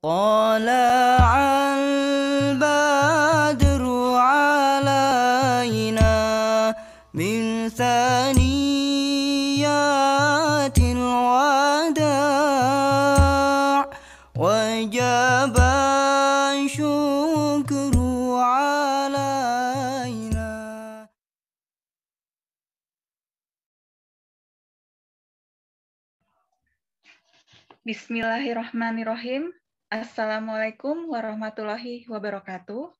طلع البدر علينا من ثنيات الوداع وجب الشكر علينا. Bismillahirrahmanirrahim. Assalamualaikum warahmatullahi wabarakatuh.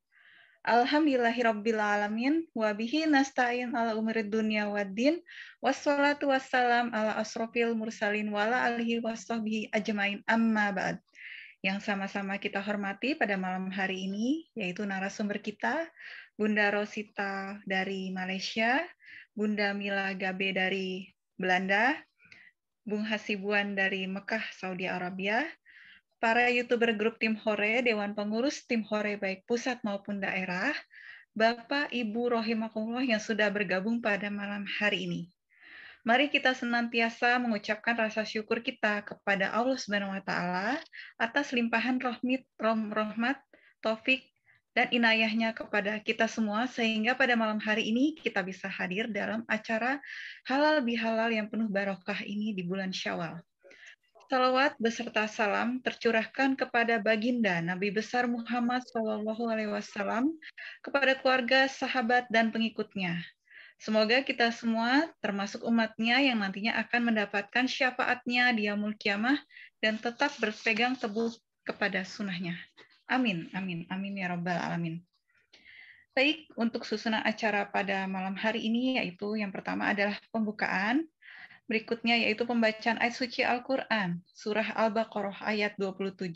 Alhamdulillahirrabbilalamin. Wabihi nasta'in ala umurid dunya waddin. Wassalatu wassalam ala asrofil mursalin wala alihi wassohbihi ajmain amma ba'd. Yang sama-sama kita hormati pada malam hari ini, yaitu narasumber kita, Bunda Rosita dari Malaysia, Bunda Mila Gabe dari Belanda, Bung Hasibuan dari Mekah, Saudi Arabia, para YouTuber grup Tim Hore, Dewan Pengurus Tim Hore baik pusat maupun daerah, Bapak, Ibu, Rohimakumullah yang sudah bergabung pada malam hari ini. Mari kita senantiasa mengucapkan rasa syukur kita kepada Allah Subhanahu wa Ta'ala atas limpahan rahmat, taufik, dan inayahnya kepada kita semua, sehingga pada malam hari ini kita bisa hadir dalam acara Halal Bihalal yang penuh barokah ini di bulan Syawal. Salawat beserta salam tercurahkan kepada baginda Nabi besar Muhammad SAW, kepada keluarga, sahabat, dan pengikutnya. Semoga kita semua termasuk umatnya yang nantinya akan mendapatkan syafaatnya di yaumul kiamah dan tetap berpegang teguh kepada sunnahnya. Amin, amin, amin ya rabbal alamin. Baik, untuk susunan acara pada malam hari ini yaitu yang pertama adalah pembukaan, berikutnya yaitu pembacaan ayat suci Al-Quran, surah Al-Baqarah ayat 27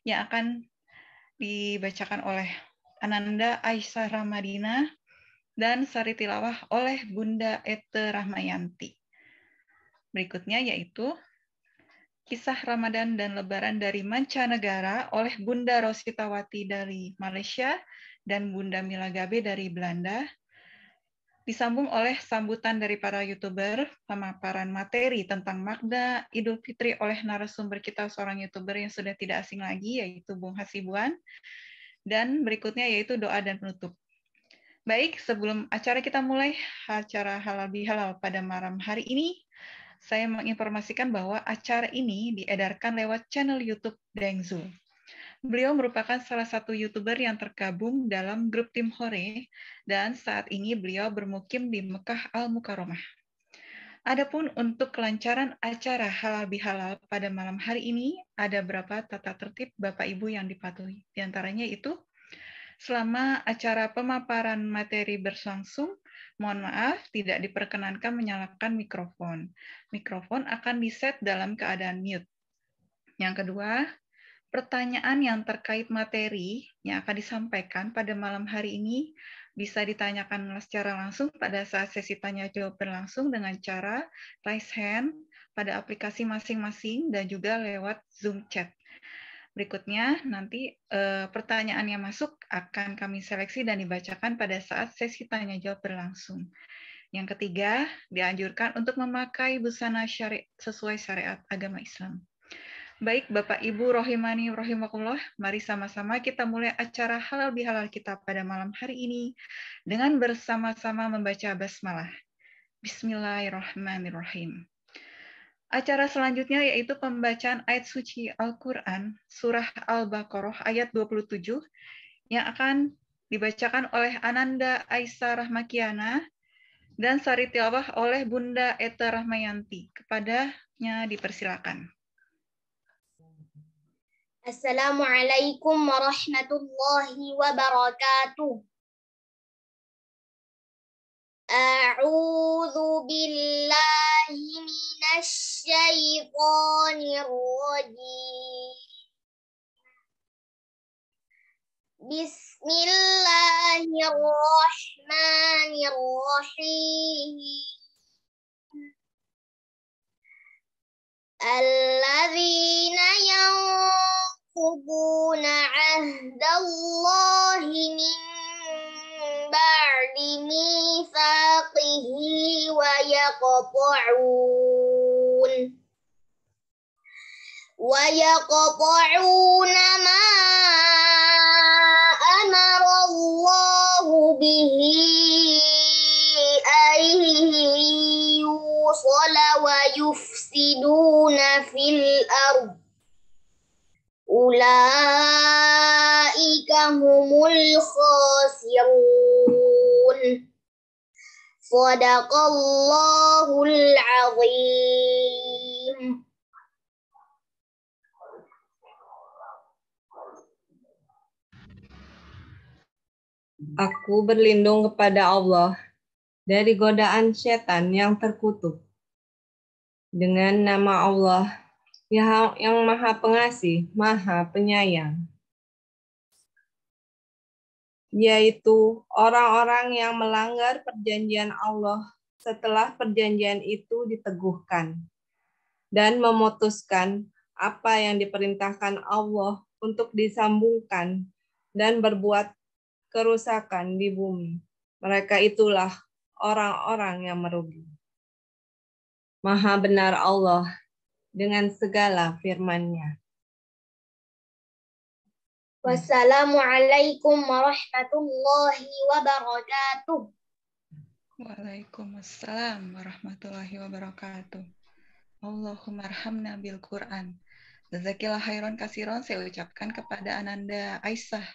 yang akan dibacakan oleh Ananda Aisyah Ramadina dan sari tilawah oleh Bunda Ete Rahmayanti. Berikutnya yaitu kisah Ramadan dan Lebaran dari mancanegara oleh Bunda Rositawati dari Malaysia dan Bunda Mila Gabe dari Belanda. Disambung oleh sambutan dari para YouTuber, pemaparan materi tentang makna Idul Fitri oleh narasumber kita seorang YouTuber yang sudah tidak asing lagi, yaitu Bung Hasibuan. Dan berikutnya yaitu doa dan penutup. Baik, sebelum acara kita mulai, acara Halal Bihalal pada malam hari ini, saya menginformasikan bahwa acara ini diedarkan lewat channel YouTube Dengzul. Beliau merupakan salah satu YouTuber yang tergabung dalam grup Tim Hore, dan saat ini beliau bermukim di Mekah Al-Mukarramah. Adapun untuk kelancaran acara Halal Bihalal pada malam hari ini, ada beberapa tata tertib Bapak Ibu yang dipatuhi. Di antaranya itu, selama acara pemaparan materi berlangsung, mohon maaf, tidak diperkenankan menyalakan mikrofon. Mikrofon akan diset dalam keadaan mute. Yang kedua, pertanyaan yang terkait materi yang akan disampaikan pada malam hari ini bisa ditanyakan secara langsung pada saat sesi tanya-jawab berlangsung dengan cara raise hand pada aplikasi masing-masing dan juga lewat Zoom chat. Berikutnya, nanti pertanyaan yang masuk akan kami seleksi dan dibacakan pada saat sesi tanya-jawab berlangsung. Yang ketiga, dianjurkan untuk memakai busana syari sesuai syariat agama Islam. Baik, Bapak Ibu Rohimani Rohimakumullah, mari sama-sama kita mulai acara Halal Bihalal kita pada malam hari ini dengan bersama-sama membaca basmalah. Bismillahirrahmanirrahim. Acara selanjutnya yaitu pembacaan ayat suci Al-Quran, surah Al-Baqarah ayat 27, yang akan dibacakan oleh Ananda Aisyah Rahmakiana dan sari tilawah oleh Bunda Ete Rahmayanti. Kepadanya dipersilakan. Assalamualaikum warahmatullahi wabarakatuh. A'udzu billahi minasy syaithanir rajim. Bismillahirrahmanirrahim. Alladzina yanquduna 'ahdallahi min ba'di mitsaqihi wa yaqta'una ulaika humul khasirun. Shadaqallahul azim. Aku berlindung kepada Allah dari godaan setan yang terkutuk. Dengan nama Allah yang Maha Pengasih, Maha Penyayang, yaitu orang-orang yang melanggar perjanjian Allah setelah perjanjian itu diteguhkan dan memutuskan apa yang diperintahkan Allah untuk disambungkan dan berbuat kerusakan di bumi. Mereka itulah orang-orang yang merugi. Maha benar Allah dengan segala firman-Nya. Wassalamualaikum warahmatullahi wabarakatuh. Waalaikumsalam warahmatullahi wabarakatuh. Allahumma arhamna bil Quran. Jazakillah khairan kasiron saya ucapkan kepada Ananda Aisyah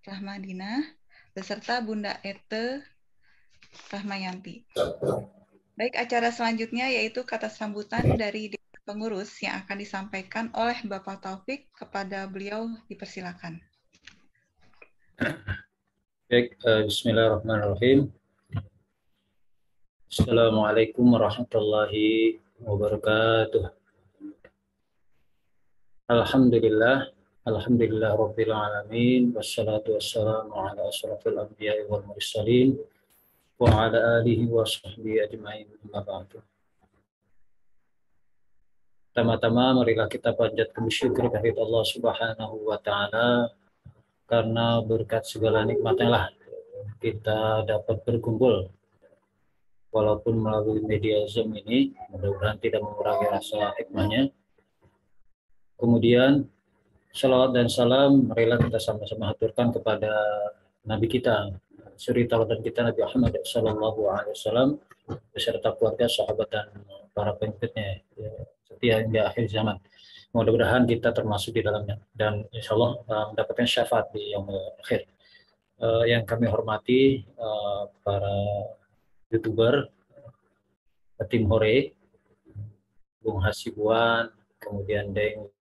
Rahmadina beserta Bunda Ete Rahmayanti. Baik, acara selanjutnya yaitu kata sambutan dari pengurus yang akan disampaikan oleh Bapak Taufik. Kepada beliau dipersilakan. Baik, bismillahirrahmanirrahim. Assalamualaikum warahmatullahi wabarakatuh. Alhamdulillah rabbil alamin, wassalatu wassalamu ala asyrafil anbiya'i wal mursalin wa ala alihi wa sahbihi ajma'in, amma ba'du. Pertama-tama marilah kita panjatkan syukur kehadirat Allah Subhanahu wa taala, karena berkat segala nikmatnya lah kita dapat berkumpul walaupun melalui media Zoom ini. Mudah-mudahan tidak mengurangi rasa hikmahnya. Kemudian salawat dan salam marilah kita sama-sama haturkan kepada Nabi kita, suri tauladan kita, Nabi Muhammad sallallahu alaihi wasallam, beserta keluarga, sahabat dan para pengikutnya setia hingga akhir zaman. Mudah-mudahan kita termasuk di dalamnya dan insya Allah mendapatkan syafaat di yaumul akhir. Yang kami hormati para YouTuber, tim Hore, Bung Hasibuan, kemudian Deng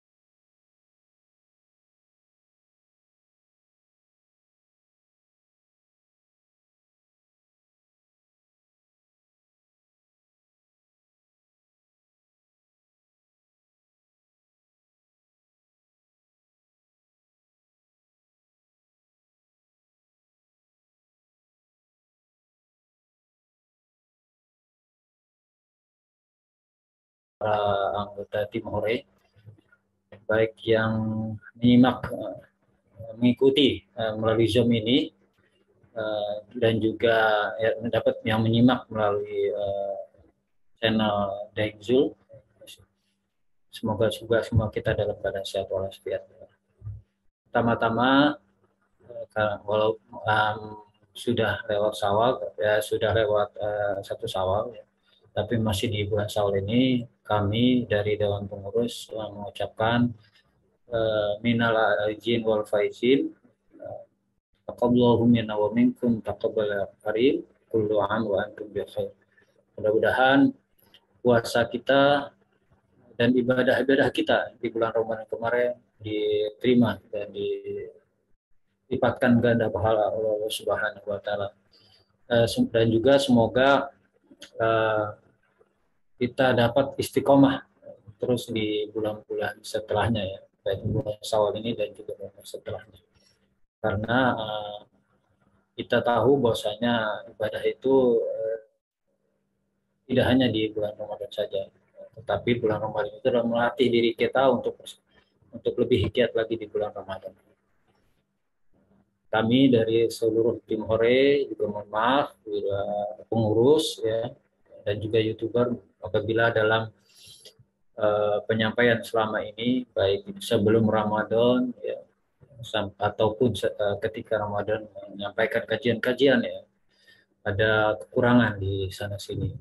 para anggota tim Hore, baik yang mengikuti melalui Zoom ini dan juga dapat yang menyimak melalui channel Daeng Zul. Semoga semua kita dalam keadaan sehat walafiat. Pertama-tama, walau sudah lewat Syawal, sudah lewat 1 Syawal, tapi masih di bulan Syawal ini kami dari Dewan Pengurus mengucapkan minal aidin wal faizin, taqabbalallahu minna wa minkum taqabbal karim, kullu 'am wa antum bi khair. Mudah-mudahan puasa kita dan ibadah-ibadah kita di bulan Ramadan kemarin diterima dan dilipatkan ganda pahala Allah Subhanahu wa taala. Dan juga semoga kita dapat istiqomah terus di bulan-bulan setelahnya, ya, baik bulan Syawal ini dan juga bulan setelahnya. Karena kita tahu bahwasanya ibadah itu tidak hanya di bulan Ramadan saja, tetapi bulan Ramadan itu adalah melatih diri kita untuk lebih giat lagi di bulan Ramadan. Kami dari seluruh tim Hore juga mohon maaf, juga pengurus ya, dan juga YouTuber, apabila dalam penyampaian selama ini, baik sebelum Ramadan ya, ataupun ketika Ramadan menyampaikan kajian-kajian, ya, ada kekurangan di sana sini.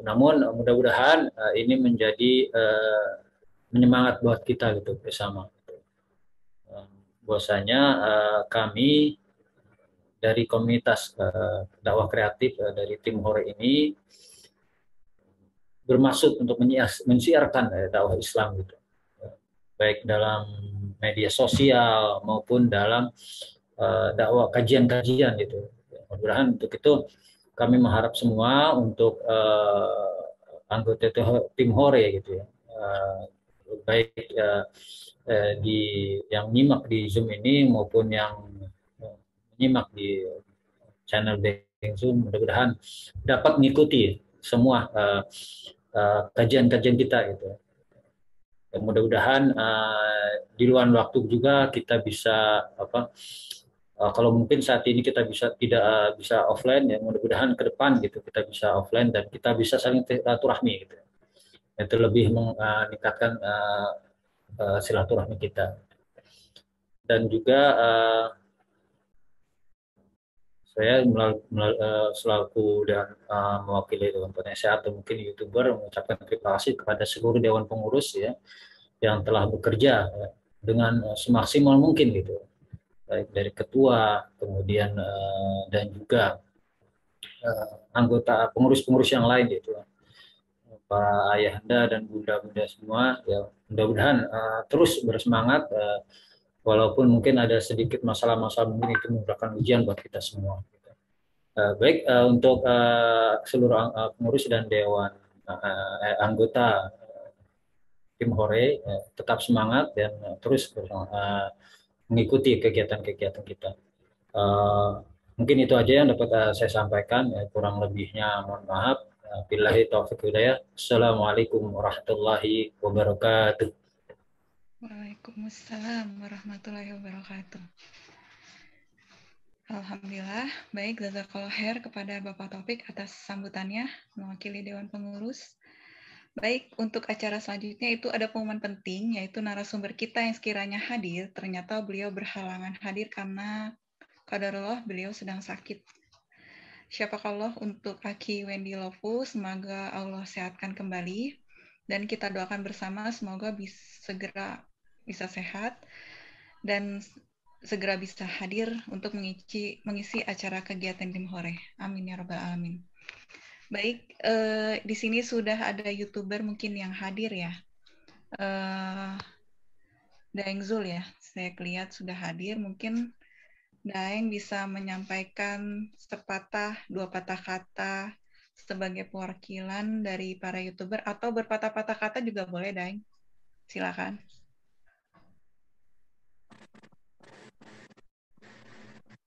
Namun mudah-mudahan ini menjadi penyemangat buat kita gitu bersama. bahwasanya kami dari komunitas dakwah kreatif dari tim Hore ini bermaksud untuk mensiarkan dakwah Islam gitu, baik dalam media sosial maupun dalam dakwah kajian-kajian gitu. Mudah-mudahan untuk itu kami mengharap semua untuk anggota tim Hore gitu ya, baik di yang nyimak di Zoom ini maupun yang menyimak di channel Beng Zoom, mudah-mudahan dapat mengikuti semua kajian-kajian kita gitu. Dan mudah-mudahan di luar waktu juga kita bisa kalau mungkin saat ini kita tidak bisa offline ya, mudah-mudahan ke depan gitu kita bisa offline dan kita bisa saling silaturahmi gitu. Itu lebih meningkatkan silaturahmi kita. Dan juga saya selaku dan mewakili Dewan Penasehat atau mungkin YouTuber mengucapkan terima kasih kepada seluruh Dewan Pengurus ya yang telah bekerja dengan semaksimal mungkin gitu, baik dari ketua, kemudian dan juga anggota pengurus-pengurus yang lain gitu, para ayahanda dan bunda-bunda semua ya, mudah-mudahan terus bersemangat walaupun mungkin ada sedikit masalah-masalah mungkin itu merupakan ujian buat kita semua. Baik untuk seluruh pengurus dan dewan anggota tim Hore tetap semangat dan terus mengikuti kegiatan-kegiatan kita. Mungkin itu aja yang dapat saya sampaikan. Kurang lebihnya mohon maaf. Billahi taufiq hidayah. Assalamualaikum warahmatullahi wabarakatuh. Waalaikumsalam warahmatullahi wabarakatuh. Alhamdulillah, baik, jazakallahu khair kepada Bapak Taufik atas sambutannya mewakili Dewan Pengurus. Baik, untuk acara selanjutnya itu ada pengumuman penting, yaitu narasumber kita yang sekiranya hadir, ternyata beliau berhalangan hadir karena qadarullah beliau sedang sakit. Syafakallah untuk Aki Wendy Lofu, semoga Allah sehatkan kembali, dan kita doakan bersama semoga segera bisa sehat dan segera bisa hadir untuk mengisi acara kegiatan tim Hore. Amin ya rabbal alamin. Baik, di sini sudah ada YouTuber mungkin yang hadir ya. Daeng Zul ya, saya lihat sudah hadir. Mungkin Daeng bisa menyampaikan sepatah, dua patah kata sebagai perwakilan dari para YouTuber atau berpatah-patah kata juga boleh, Daeng. Silakan.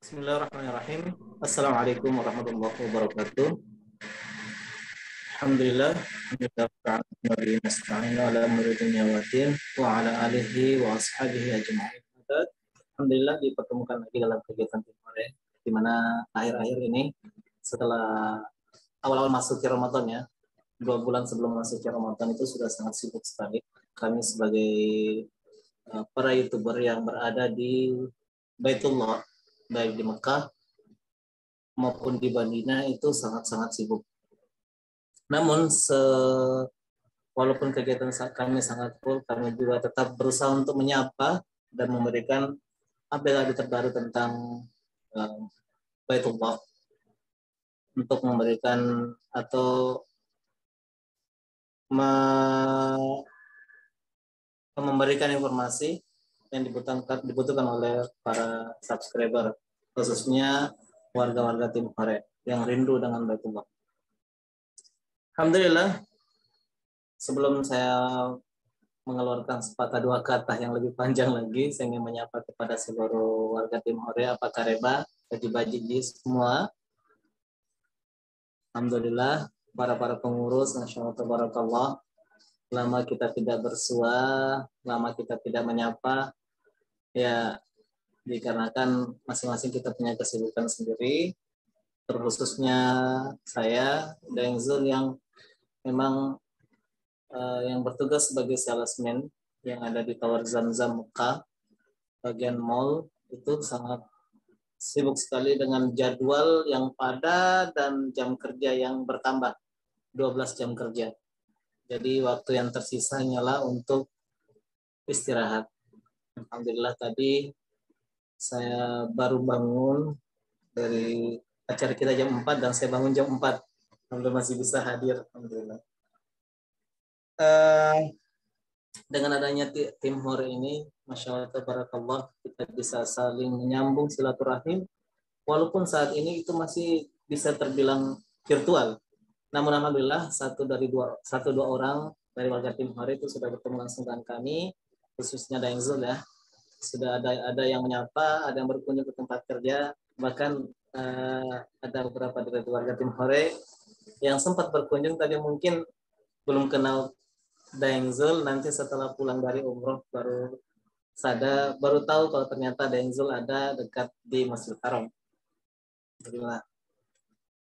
Bismillahirrahmanirrahim. Assalamualaikum warahmatullahi wabarakatuh. Alhamdulillah, alhamdulillah dipertemukan lagi dalam kegiatan tim Hore, di mana akhir-akhir ini setelah awal-awal masuk Ramadan ya, 2 bulan sebelum masuk Ramadan itu sudah sangat sibuk sekali. Kami sebagai para YouTuber yang berada di Baitullah, baik di Mekah maupun di Madinah itu sangat-sangat sibuk. Namun walaupun kegiatan kami sangat full, kami juga tetap berusaha untuk menyapa dan memberikan update terbaru tentang Baitullah, untuk memberikan atau memberikan informasi yang dibutuhkan oleh para subscriber, khususnya warga-warga tim Hore yang rindu dengan Baitullah. Alhamdulillah, sebelum saya mengeluarkan sepatah dua kata yang lebih panjang lagi, saya ingin menyapa kepada seluruh warga tim Hore, apa kareba, baji-baji semua. Alhamdulillah, para pengurus, Masya Allah, tabarakallah, lama kita tidak bersua, lama kita tidak menyapa, ya dikarenakan masing-masing kita punya kesibukan sendiri, terkhususnya saya, Daeng Zul yang memang yang bertugas sebagai salesman yang ada di Tower Zamzam Mekah, bagian mall, itu sangat sibuk sekali dengan jadwal yang padat dan jam kerja yang bertambah, 12 jam kerja. Jadi waktu yang tersisa hanyalah untuk istirahat. Alhamdulillah tadi Saya baru bangun dari acara kita jam 4 dan saya bangun jam 4. Alhamdulillah masih bisa hadir. Alhamdulillah. Dengan adanya tim Hore ini, Masya Allah, tabarakallah, kita bisa saling menyambung silaturahim, walaupun saat ini itu masih bisa terbilang virtual. Namun alhamdulillah satu dua orang dari warga tim Hore itu sudah bertemu langsung dengan kami, khususnya Daeng Zul ya. Sudah ada yang menyapa, ada yang berkunjung ke tempat kerja, bahkan ada beberapa dari warga tim Hore yang sempat berkunjung tapi mungkin belum kenal Daeng Zul, nanti setelah pulang dari umroh baru tahu kalau ternyata Daeng Zul ada dekat di Masjidil Haram.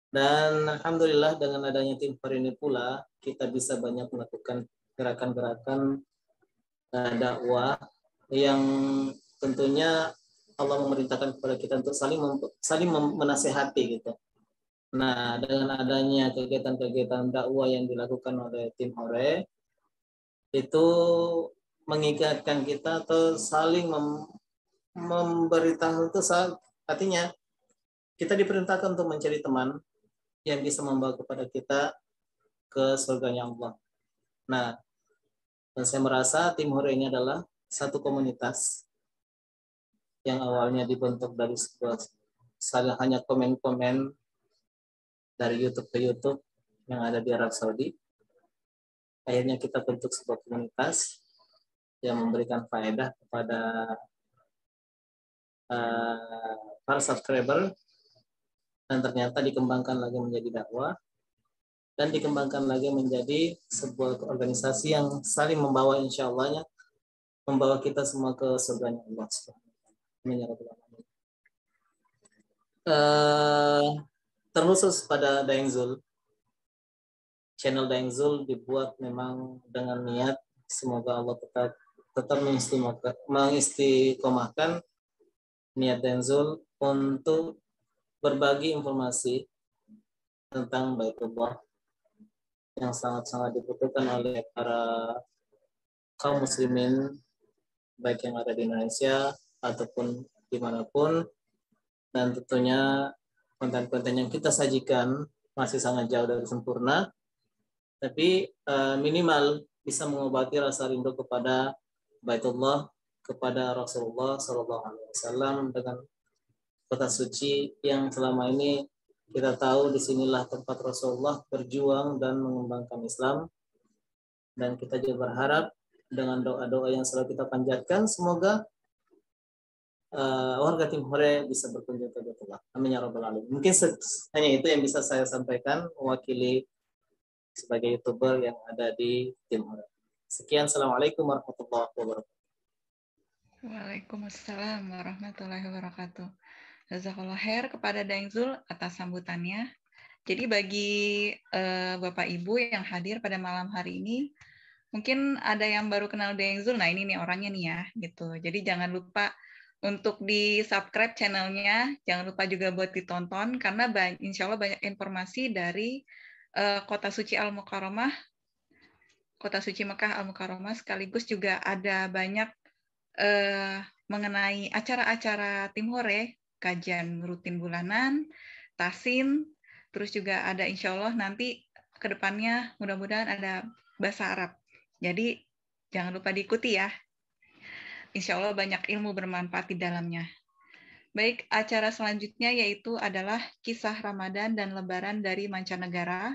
Dan alhamdulillah dengan adanya tim Hore ini pula kita bisa banyak melakukan gerakan-gerakan dakwah yang tentunya Allah memerintahkan kepada kita untuk saling menasehati gitu. Nah, dengan adanya kegiatan-kegiatan dakwah yang dilakukan oleh tim Hore itu mengingatkan kita atau saling memberitahu itu artinya kita diperintahkan untuk mencari teman yang bisa membawa kepada kita ke surganya Allah. Nah, dan saya merasa tim Hore ini adalah satu komunitas yang awalnya dibentuk dari sebuah hanya komen-komen dari YouTube ke YouTube yang ada di Arab Saudi. Akhirnya kita bentuk sebuah komunitas yang memberikan faedah kepada para subscriber, dan ternyata dikembangkan lagi menjadi dakwah dan dikembangkan lagi menjadi sebuah organisasi yang saling membawa, insya Allahnya membawa kita semua ke surganya Allah. Terkhusus pada Daeng Zul, channel Daeng Zul dibuat memang dengan niat semoga Allah tetap mengistiqomahkan niat Daeng Zul untuk berbagi informasi tentang Baitullah yang sangat-sangat dibutuhkan oleh para kaum muslimin baik yang ada di Indonesia ataupun dimanapun, dan tentunya konten-konten yang kita sajikan masih sangat jauh dari sempurna, tapi minimal bisa mengobati rasa rindu kepada Baitullah, kepada Rasulullah SAW dengan kota suci yang selama ini kita tahu disinilah tempat Rasulullah berjuang dan mengembangkan Islam. Dan kita juga berharap dengan doa-doa yang selalu kita panjatkan, semoga warga tim Hore bisa berkunjung ke Baitullah. Amin ya rabbal alamin. Mungkin hanya itu yang bisa saya sampaikan mewakili sebagai YouTuber yang ada di tim Hore. Sekian, assalamualaikum warahmatullahi wabarakatuh. Waalaikumsalam warahmatullahi wabarakatuh. Jazakallah khair kepada Daeng Zul atas sambutannya. Jadi bagi Bapak Ibu yang hadir pada malam hari ini, mungkin ada yang baru kenal Daeng Zul, nah ini nih orangnya nih ya, gitu. Jadi jangan lupa untuk di-subscribe channelnya, jangan lupa juga buat ditonton, karena insya Allah banyak informasi dari Kota Suci Al-Mukarramah, Kota Suci Mekah Al-Mukarramah, sekaligus juga ada banyak mengenai acara-acara tim Hore, kajian rutin bulanan, tasin, terus juga ada insya Allah nanti ke depannya mudah-mudahan ada bahasa Arab. Jadi jangan lupa diikuti ya. Insya Allah banyak ilmu bermanfaat di dalamnya. Baik, acara selanjutnya yaitu adalah kisah Ramadan dan Lebaran dari mancanegara,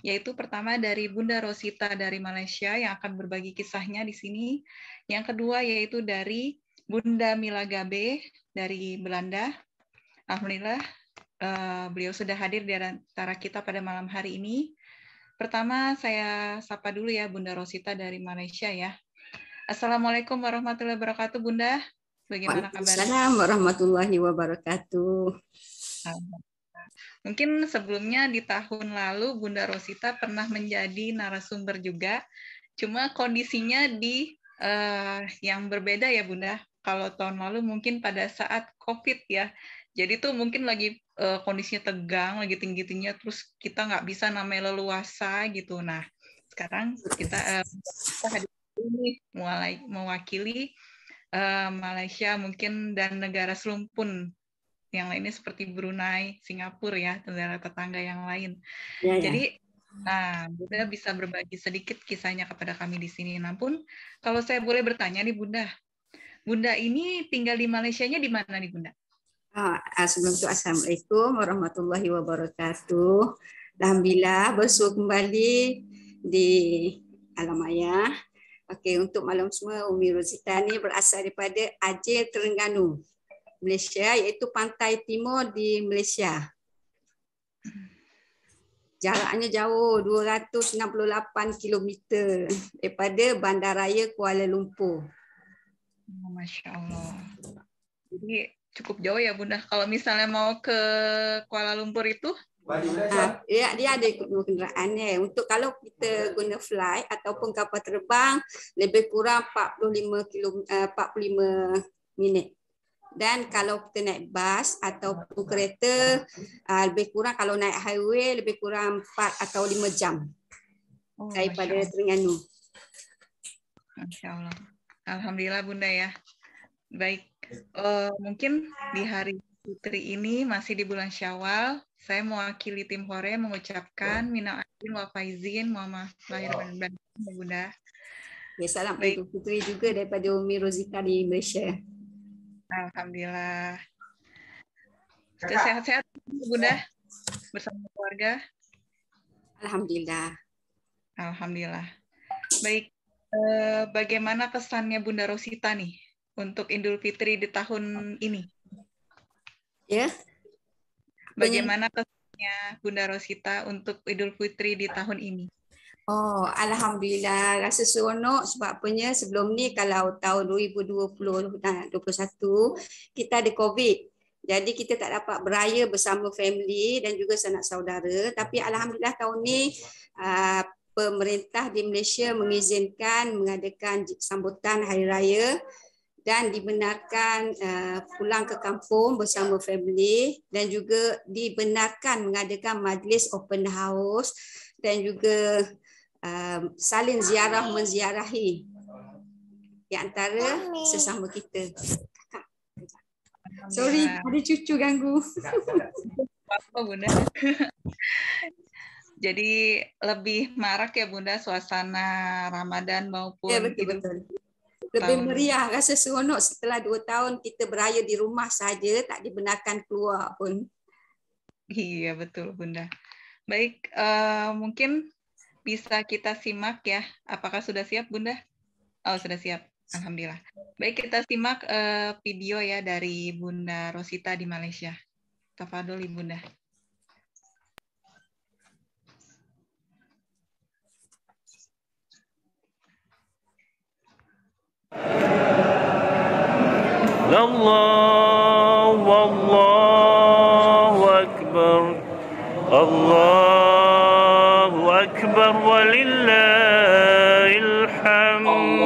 yaitu pertama dari Bunda Rosita dari Malaysia yang akan berbagi kisahnya di sini. Yang kedua yaitu dari Bunda Mila Gabe dari Belanda. Alhamdulillah, beliau sudah hadir di antara kita pada malam hari ini. Pertama, saya sapa dulu ya Bunda Rosita dari Malaysia ya. Assalamualaikum warahmatullahi wabarakatuh, Bunda. Bagaimana kabarnya? Waalaikumsalam warahmatullahi wabarakatuh. Mungkin sebelumnya di tahun lalu Bunda Rosita pernah menjadi narasumber juga. Cuma kondisinya di yang berbeda ya Bunda. Kalau tahun lalu mungkin pada saat COVID ya. Jadi tuh mungkin lagi kondisinya tegang, lagi tinggi-tingginya, terus kita nggak bisa namanya leluasa gitu. Nah, sekarang kita hadir ini mulai mewakili Malaysia mungkin dan negara selumpun yang lainnya seperti Brunei, Singapura ya, negara tetangga yang lain. Ya, ya. Jadi, Bunda bisa berbagi sedikit kisahnya kepada kami di sini. Namun, kalau saya boleh bertanya nih Bunda, Bunda ini tinggal di Malaysianya di mana nih Bunda? Sebelum itu, Assalamualaikum warahmatullahi wabarakatuh. Alhamdulillah bersyukur kembali di alam ayah. Okey, untuk malam semua, Umi Rosita ni berasal daripada Aceh, Terengganu, Malaysia, iaitu pantai timur di Malaysia. Jaraknya jauh, 268 km daripada Bandaraya Kuala Lumpur. Masya Allah. Jadi cukup jauh ya Bunda. Kalau misalnya mau ke Kuala Lumpur itu? Dia ada kenderaan ya. Untuk kalau kita guna flight ataupun kapal terbang lebih kurang 45 minit. Dan kalau kita naik bas ataupun kereta lebih kurang, kalau naik highway lebih kurang 4 atau 5 jam daripada Terengganu. Masya Allah. Alhamdulillah Bunda ya. Baik, mungkin di hari Fitri ini masih di bulan Syawal, saya mewakili tim Hore mengucapkan minal aidin wal faizin, mohon maaf lahir dan batin Bunda. Ya, salam Idul Fitri juga daripada Umi Rosita di Malaysia. Alhamdulillah. Sudah sehat-sehat Bunda bersama keluarga? Alhamdulillah. Alhamdulillah. Baik, bagaimana kesannya Bunda Rosita nih untuk Idul Fitri di tahun ini? Ya. Bagaimana kesannya Bunda Rosita untuk Idul Fitri di tahun ini? Oh, alhamdulillah, rasa seronok sebab apanya sebelum ni kalau tahun 2021 kita ada COVID. Jadi kita tak dapat beraya bersama family dan juga sanak saudara, tapi alhamdulillah tahun ni pemerintah di Malaysia mengizinkan mengadakan sambutan hari raya dan dibenarkan pulang ke kampung bersama family dan juga dibenarkan mengadakan majlis open house dan juga saling ziarah menziarahi di antara sesama kita. Sorry, ada cucu ganggu. Apa Bunda? Jadi lebih marak ya Bunda suasana Ramadan maupun ya, betul. Lebih meriah, rasa seronok setelah 2 tahun kita beraya di rumah saja, tak dibenarkan keluar pun. Iya, betul Bunda. Baik, mungkin bisa kita simak ya. Apakah sudah siap Bunda? Oh, sudah siap. Alhamdulillah. Baik, kita simak video ya dari Bunda Rosita di Malaysia. Tafadhol Bunda. Allahu Akbar, Allahu Akbar, walillahil hamd.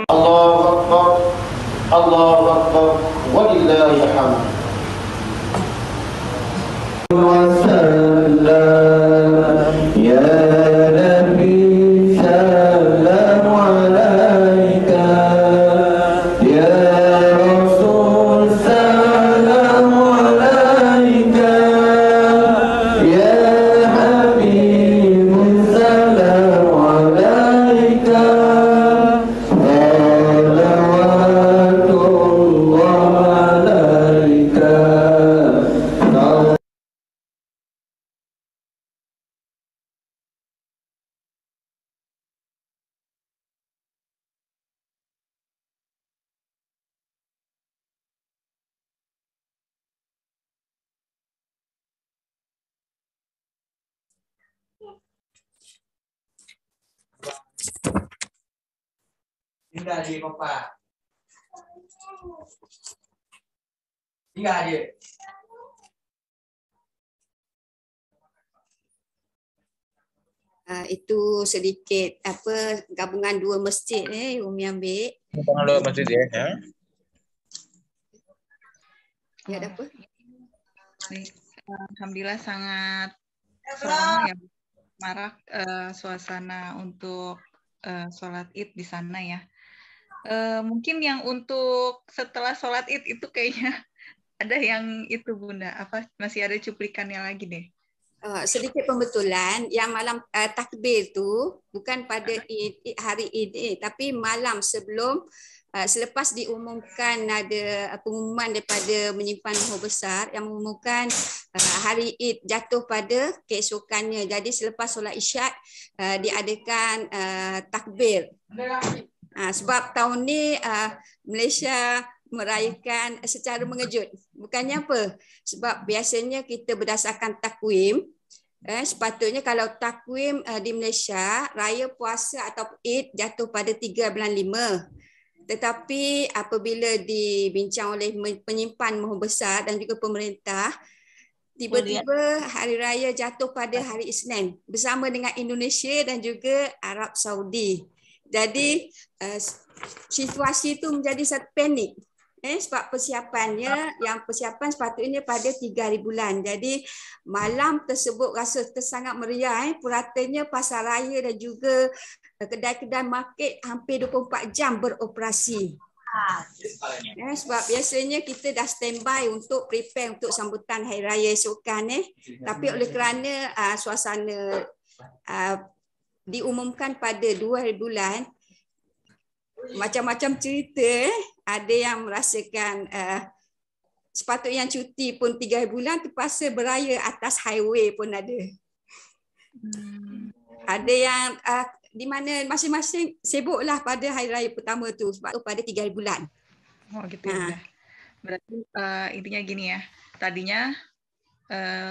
Allahu Akbar, Allahu Akbar. Tinggal dia papa. Tinggal dia. Itu sedikit apa gabungan dua masjid Umi ambil. Gabungan dua masjid ya. Ya ada apa? Alhamdulillah sangat seram ya, marak suasana untuk sholat Id di sana ya. Mungkin yang untuk setelah sholat Id itu kayaknya ada yang itu Bunda, apa masih ada cuplikannya lagi deh. Sedikit pembetulan, yang malam takbir tu bukan pada hari Id, tapi malam sebelum selepas diumumkan ada pengumuman daripada menyimpan Mahal Besar yang mengumumkan hari Id jatuh pada keesokannya. Jadi selepas solat Isyak diadakan takbir. Sebab tahun ni Malaysia merayakan secara mengejut. Bukannya apa? Sebab biasanya kita berdasarkan takwim. Sepatutnya kalau takwim di Malaysia, raya puasa atau Id jatuh pada 3 bulan 5. Tetapi apabila dibincang oleh penyimpan Mahal Besar dan juga pemerintah, tiba-tiba hari raya jatuh pada hari Isnin bersama dengan Indonesia dan juga Arab Saudi. Jadi situasi itu menjadi satu panik. Sebab persiapannya, yang persiapan sepatutnya pada 3 hari bulan. Jadi malam tersebut rasa sangat meriah. Puratanya pasar raya dan juga kedai-kedai market hampir 24 jam beroperasi. Sebab biasanya kita dah standby untuk prepare untuk sambutan Hari Raya esokan. Tapi oleh kerana suasana diumumkan pada 2 hari bulan, macam-macam cerita. Ada yang merasakan sepatutnya yang cuti pun 3 bulan terpaksa beraya atas highway pun ada. Ada yang di mana masing-masing sibuklah pada hari raya pertama tu sebab tu pada 3 bulan. Oh gitu ya. Berarti intinya gini ya. Tadinya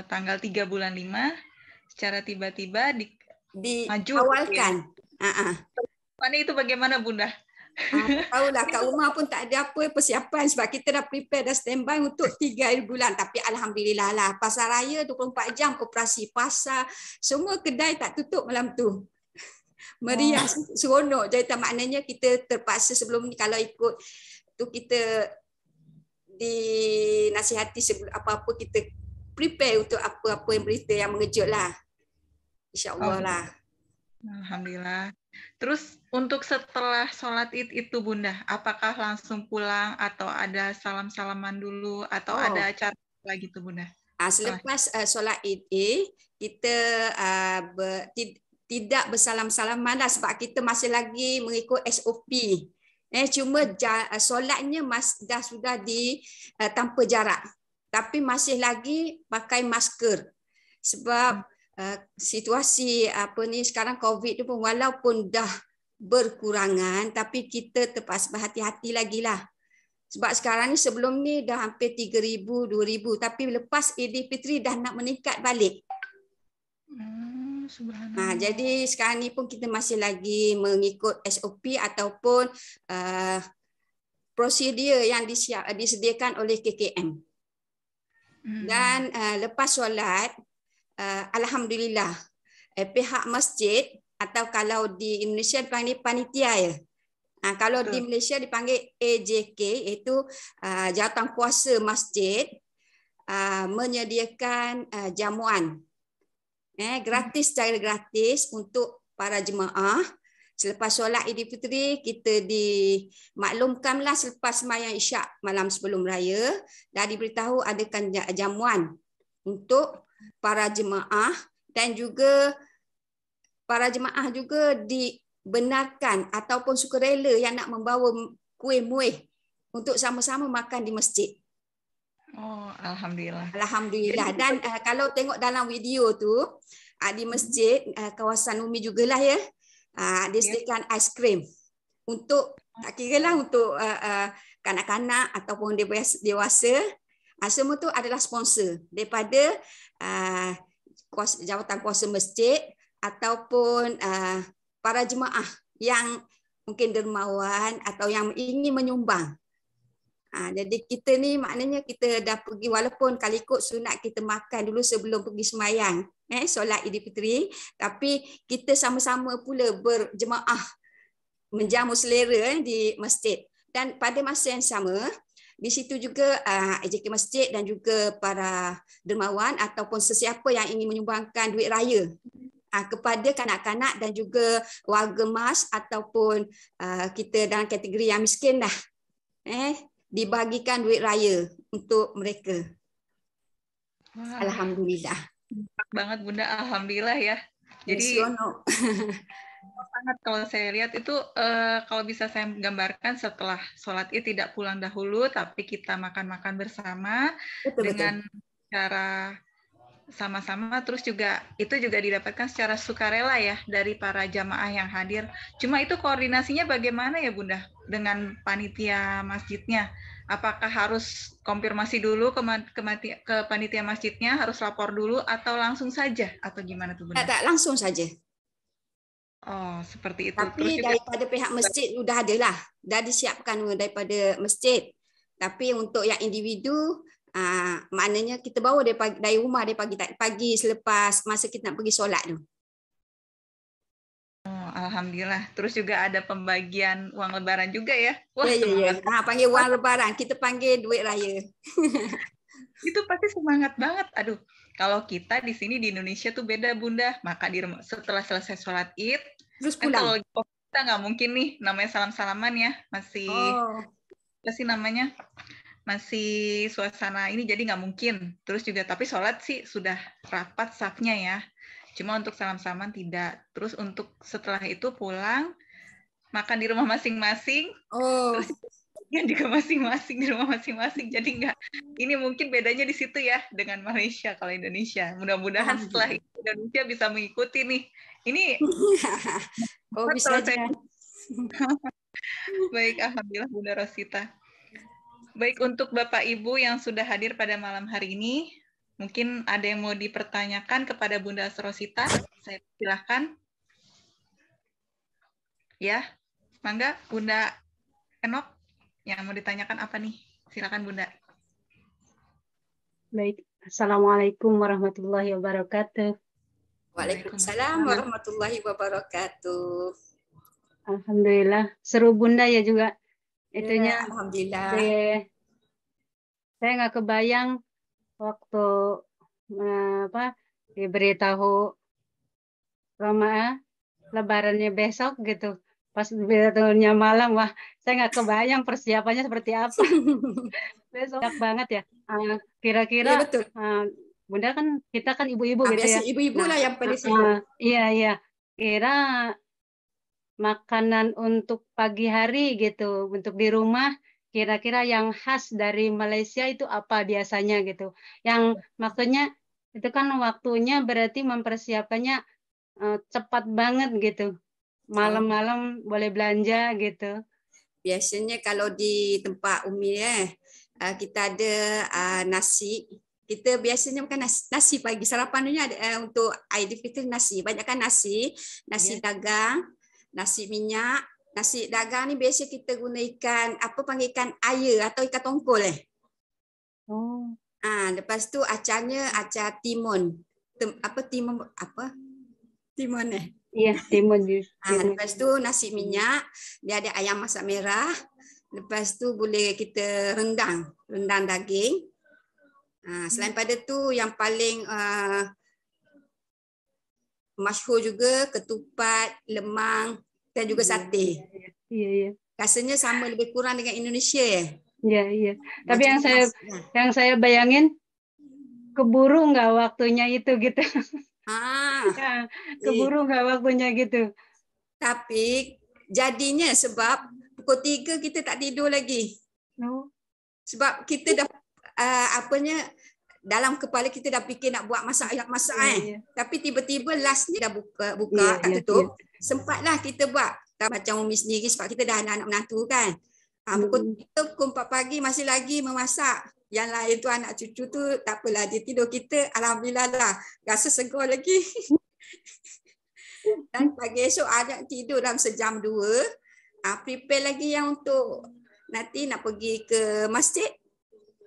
tanggal 3 bulan 5 secara tiba-tiba diawalkan. Mana itu bagaimana Bunda? Tahulah kat rumah pun tak ada apa persiapan sebab kita dah prepare, dah standby untuk 3 bulan. Tapi alhamdulillah lah, pasar raya 24 jam operasi, pasar semua kedai tak tutup malam tu. Meriah, seronok. Jadi maknanya kita terpaksa sebelum ni kalau ikut tu kita dinasihati sebelum apa-apa kita prepare untuk apa-apa yang berita yang mengejut lah. InsyaAllah lah. Alhamdulillah. Terus untuk setelah sholat Id itu Bunda, apakah langsung pulang atau ada salam-salaman dulu atau ada acara lagi tuh Bunda? Selepas sholat Id kita tidak bersalam-salaman lah sebab kita masih lagi mengikut SOP. Cuma solatnya sudah tanpa jarak. Tapi masih lagi pakai masker. Sebab situasi sekarang COVID tu pun walaupun dah berkurangan tapi kita terpaksa berhati-hati lagi lah. Sebab sekarang ni sebelum ni dah hampir 3,000, 2,000 tapi lepas Aidilfitri dah nak meningkat balik. Jadi sekarang ni pun kita masih lagi mengikut SOP ataupun prosedur yang disediakan oleh KKM. Dan lepas solat alhamdulillah pihak masjid atau kalau di Indonesia panggil panitia ya. Kalau di Malaysia dipanggil AJK, iaitu Jawatan Kuasa Masjid, menyediakan jamuan gratis, secara gratis untuk para jemaah. Selepas solat Aidilfitri, kita dimaklumkanlah selepas sembahyang Isyak malam sebelum raya, dah diberitahu adakan jamuan untuk para jemaah, dan juga para jemaah juga dibenarkan ataupun sukarela yang nak membawa kuih muih untuk sama-sama makan di masjid. Oh, alhamdulillah. Alhamdulillah. Dan kalau tengok dalam video tu, di masjid kawasan Umi jugalah ya, disediakan aiskrim untuk, tak kira lah untuk kanak-kanak ataupun dewasa, semua tu adalah sponsor daripada jawatan kuasa masjid ataupun para jemaah yang mungkin dermawan atau yang ingin menyumbang. Jadi kita ni maknanya kita dah pergi, walaupun kali ikut sunat kita makan dulu sebelum pergi sembahyang solat Aidilfitri, tapi kita sama-sama pula berjemaah menjamu selera di masjid. Dan pada masa yang sama, di situ juga AJK Masjid dan juga para dermawan ataupun sesiapa yang ingin menyumbangkan duit raya kepada kanak-kanak dan juga warga mas ataupun kita dalam kategori yang miskin dah, dibagikan duit raya untuk mereka. Wow. Alhamdulillah. Banget Bunda, alhamdulillah ya. Jadi sangat, kalau saya lihat itu kalau bisa saya gambarkan, setelah sholat Id tidak pulang dahulu, tapi kita makan-makan bersama dengan cara sama-sama, terus juga itu juga didapatkan secara sukarela ya dari para jamaah yang hadir. Cuma itu koordinasinya bagaimana ya Bunda dengan panitia masjidnya? Apakah harus konfirmasi dulu ke panitia masjidnya, harus lapor dulu atau langsung saja, atau gimana tuh Bunda? Tak, langsung saja. Oh, seperti itu. Tapi terus juga, daripada pihak masjid sudah adalah, dah disiapkan daripada masjid. Tapi untuk yang individu, maknanya kita bawa dari rumah dari pagi selepas masa kita nak pergi solat tu. oh, alhamdulillah. Terus juga ada pembagian uang lebaran juga ya. Wah, Ya. Panggil uang lebaran, kita panggil duit raya. Itu pasti semangat banget. Aduh, kalau kita di sini di Indonesia tuh beda Bunda. Maka di rumah setelah selesai sholat Id, terus kan pulang. kalau kita nggak mungkin nih namanya salam-salaman ya, masih apa sih namanya? Masih suasana ini, jadi nggak mungkin. Terus juga tapi sholat sih sudah rapat safnya ya. Cuma untuk salam-salaman tidak. Terus untuk setelah itu pulang, makan di rumah masing-masing. Terus juga masing-masing di rumah masing-masing. Jadi nggak, ini mungkin bedanya di situ ya dengan Malaysia. Kalau Indonesia, mudah-mudahan setelah itu Indonesia bisa mengikuti nih. Ini bisa aja. Baik, alhamdulillah Bunda Rosita. Baik, untuk Bapak Ibu yang sudah hadir pada malam hari ini, mungkin ada yang mau dipertanyakan kepada Bunda Rosita. Saya silahkan. Ya, mangga Bunda Enok, yang mau ditanyakan apa nih? Silakan Bunda. Baik, Assalamualaikum warahmatullahi wabarakatuh. Waalaikumsalam warahmatullahi wabarakatuh. Alhamdulillah, seru Bunda ya juga. Itunya, ya, alhamdulillah. Saya nggak kebayang waktu diberitahu Roma Lebarannya besok gitu. Pas beritahunya malam, wah saya nggak kebayang persiapannya seperti apa. Besok banget ya. Kira-kira Bunda kan, kita kan ibu-ibu gitu ya. Ibu-ibu lah yang paling sibuk. Iya. Kira makanan untuk pagi hari gitu, untuk di rumah, kira-kira yang khas dari Malaysia itu apa biasanya gitu. Yang maksudnya itu kan waktunya berarti mempersiapkannya cepat banget gitu. Malam-malam boleh belanja gitu. Biasanya kalau di tempat Umi kita ada nasi. Kita biasanya makan nasi pagi, sarapannya untuk Aidilfitri nasi. Banyakkan nasi dagang, nasi minyak. Nasi dagang ni biasa kita guna ikan, ikan air atau ikan tongkol lepas tu acarnya acar timun. Timun Iya, timun jus. Lepas tu nasi minyak, dia ada ayam masak merah. Lepas tu boleh kita rendang daging. Selain pada tu yang paling masyhur juga ketupat, lemang dan juga sate. Iya, iya. Rasanya sama lebih kurang dengan Indonesia ya. Iya, iya. Tapi yang saya bayangin keburu nggak waktunya itu gitu. Ya, keburu nggak waktunya gitu. Tapi jadinya sebab pukul 3 kita tak tidur lagi. Sebab kita dah dalam kepala kita dah fikir nak buat masak. Tapi tiba-tiba last ni dah buka tak tutup. Sempatlah kita buat. Macam Umi sendiri sebab kita dah anak menantu kan. Pukul 3, pukul 4 pagi masih lagi memasak. Yang lain tu anak cucu tu tak apalah dia tidur, kita alhamdulillah lah rasa segar lagi. Dan pagi esok anak tidur dalam sejam 2. Prepare lagi yang untuk nanti nak pergi ke masjid.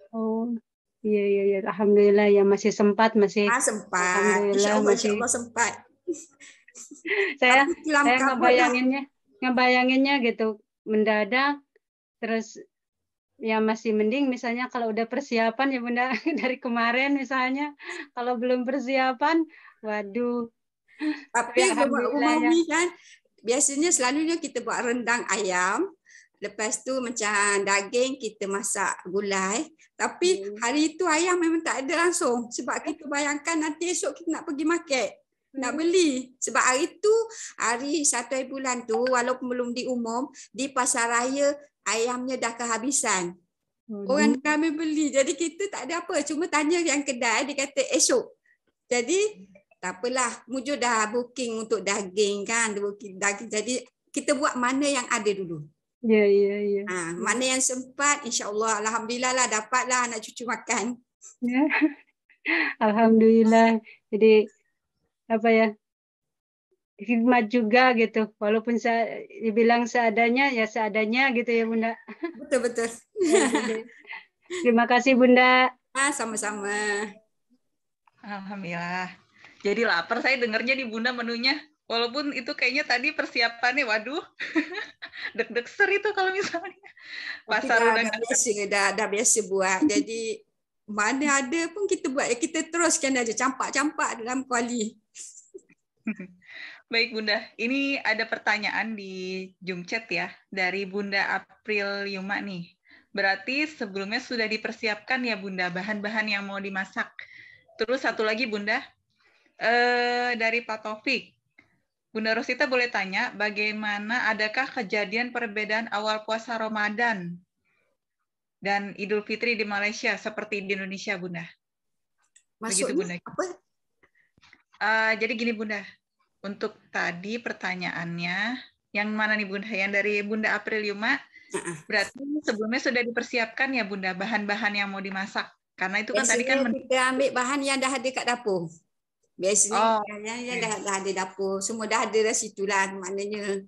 Oh, iya. Alhamdulillah ya masih sempat sempat. Insya-Allah sempat. saya ngebayanginnya gitu mendadak, terus ya masih mending misalnya kalau udah persiapan ya Bunda dari kemarin misalnya. Kalau belum persiapan, waduh. Tapi umumnya kan biasanya selalunya kita buat rendang ayam, lepas tu macam daging kita masak gulai. Tapi hari itu ayam memang tak ada langsung sebab kita bayangkan nanti esok kita nak pergi market. Nak beli. Sebab hari tu, hari 1 bulan tu, walaupun belum diumum, di pasar raya ayamnya dah kehabisan. Orang kami beli. Jadi kita tak ada apa. Cuma tanya yang kedai, dia kata esok. Jadi tak apalah. Mujur dah booking untuk daging kan. Daging. Jadi kita buat mana yang ada dulu. Ya. Mana yang sempat, insya-Allah. Alhamdulillah lah dapatlah anak cucu makan. Ya. Alhamdulillah. Jadi apa ya, hikmat juga gitu, walaupun saya dibilang seadanya ya seadanya gitu ya Bunda. Betul. Terima kasih Bunda. Sama-sama. Alhamdulillah. Jadi lapar saya dengarnya di Bunda menunya, walaupun itu kayaknya tadi persiapannya waduh deg-degser itu kalau misalnya pasar dah biasa buat. Jadi mana ada pun kita buat, kita teruskan aja campak-campak dalam kuali. Baik Bunda, ini ada pertanyaan di Zoom chat ya dari Bunda April Yuma nih. Berarti sebelumnya sudah dipersiapkan ya Bunda bahan-bahan yang mau dimasak. Terus satu lagi Bunda, dari Pak Taufik. Bunda Rosita boleh tanya bagaimana, adakah kejadian perbedaan awal puasa Ramadan dan Idul Fitri di Malaysia seperti di Indonesia Bunda? Begitu Bunda. Apa? Jadi gini Bunda, untuk tadi pertanyaannya, yang mana nih Bunda? Yang dari Bunda April Yuma, berarti sebelumnya sudah dipersiapkan ya Bunda, bahan-bahan yang mau dimasak? Karena itu kan tadi kan kita ambil bahan yang dah ada kat dapur. Biasanya yang dah ada dapur, semua dah ada dah situlah maknanya.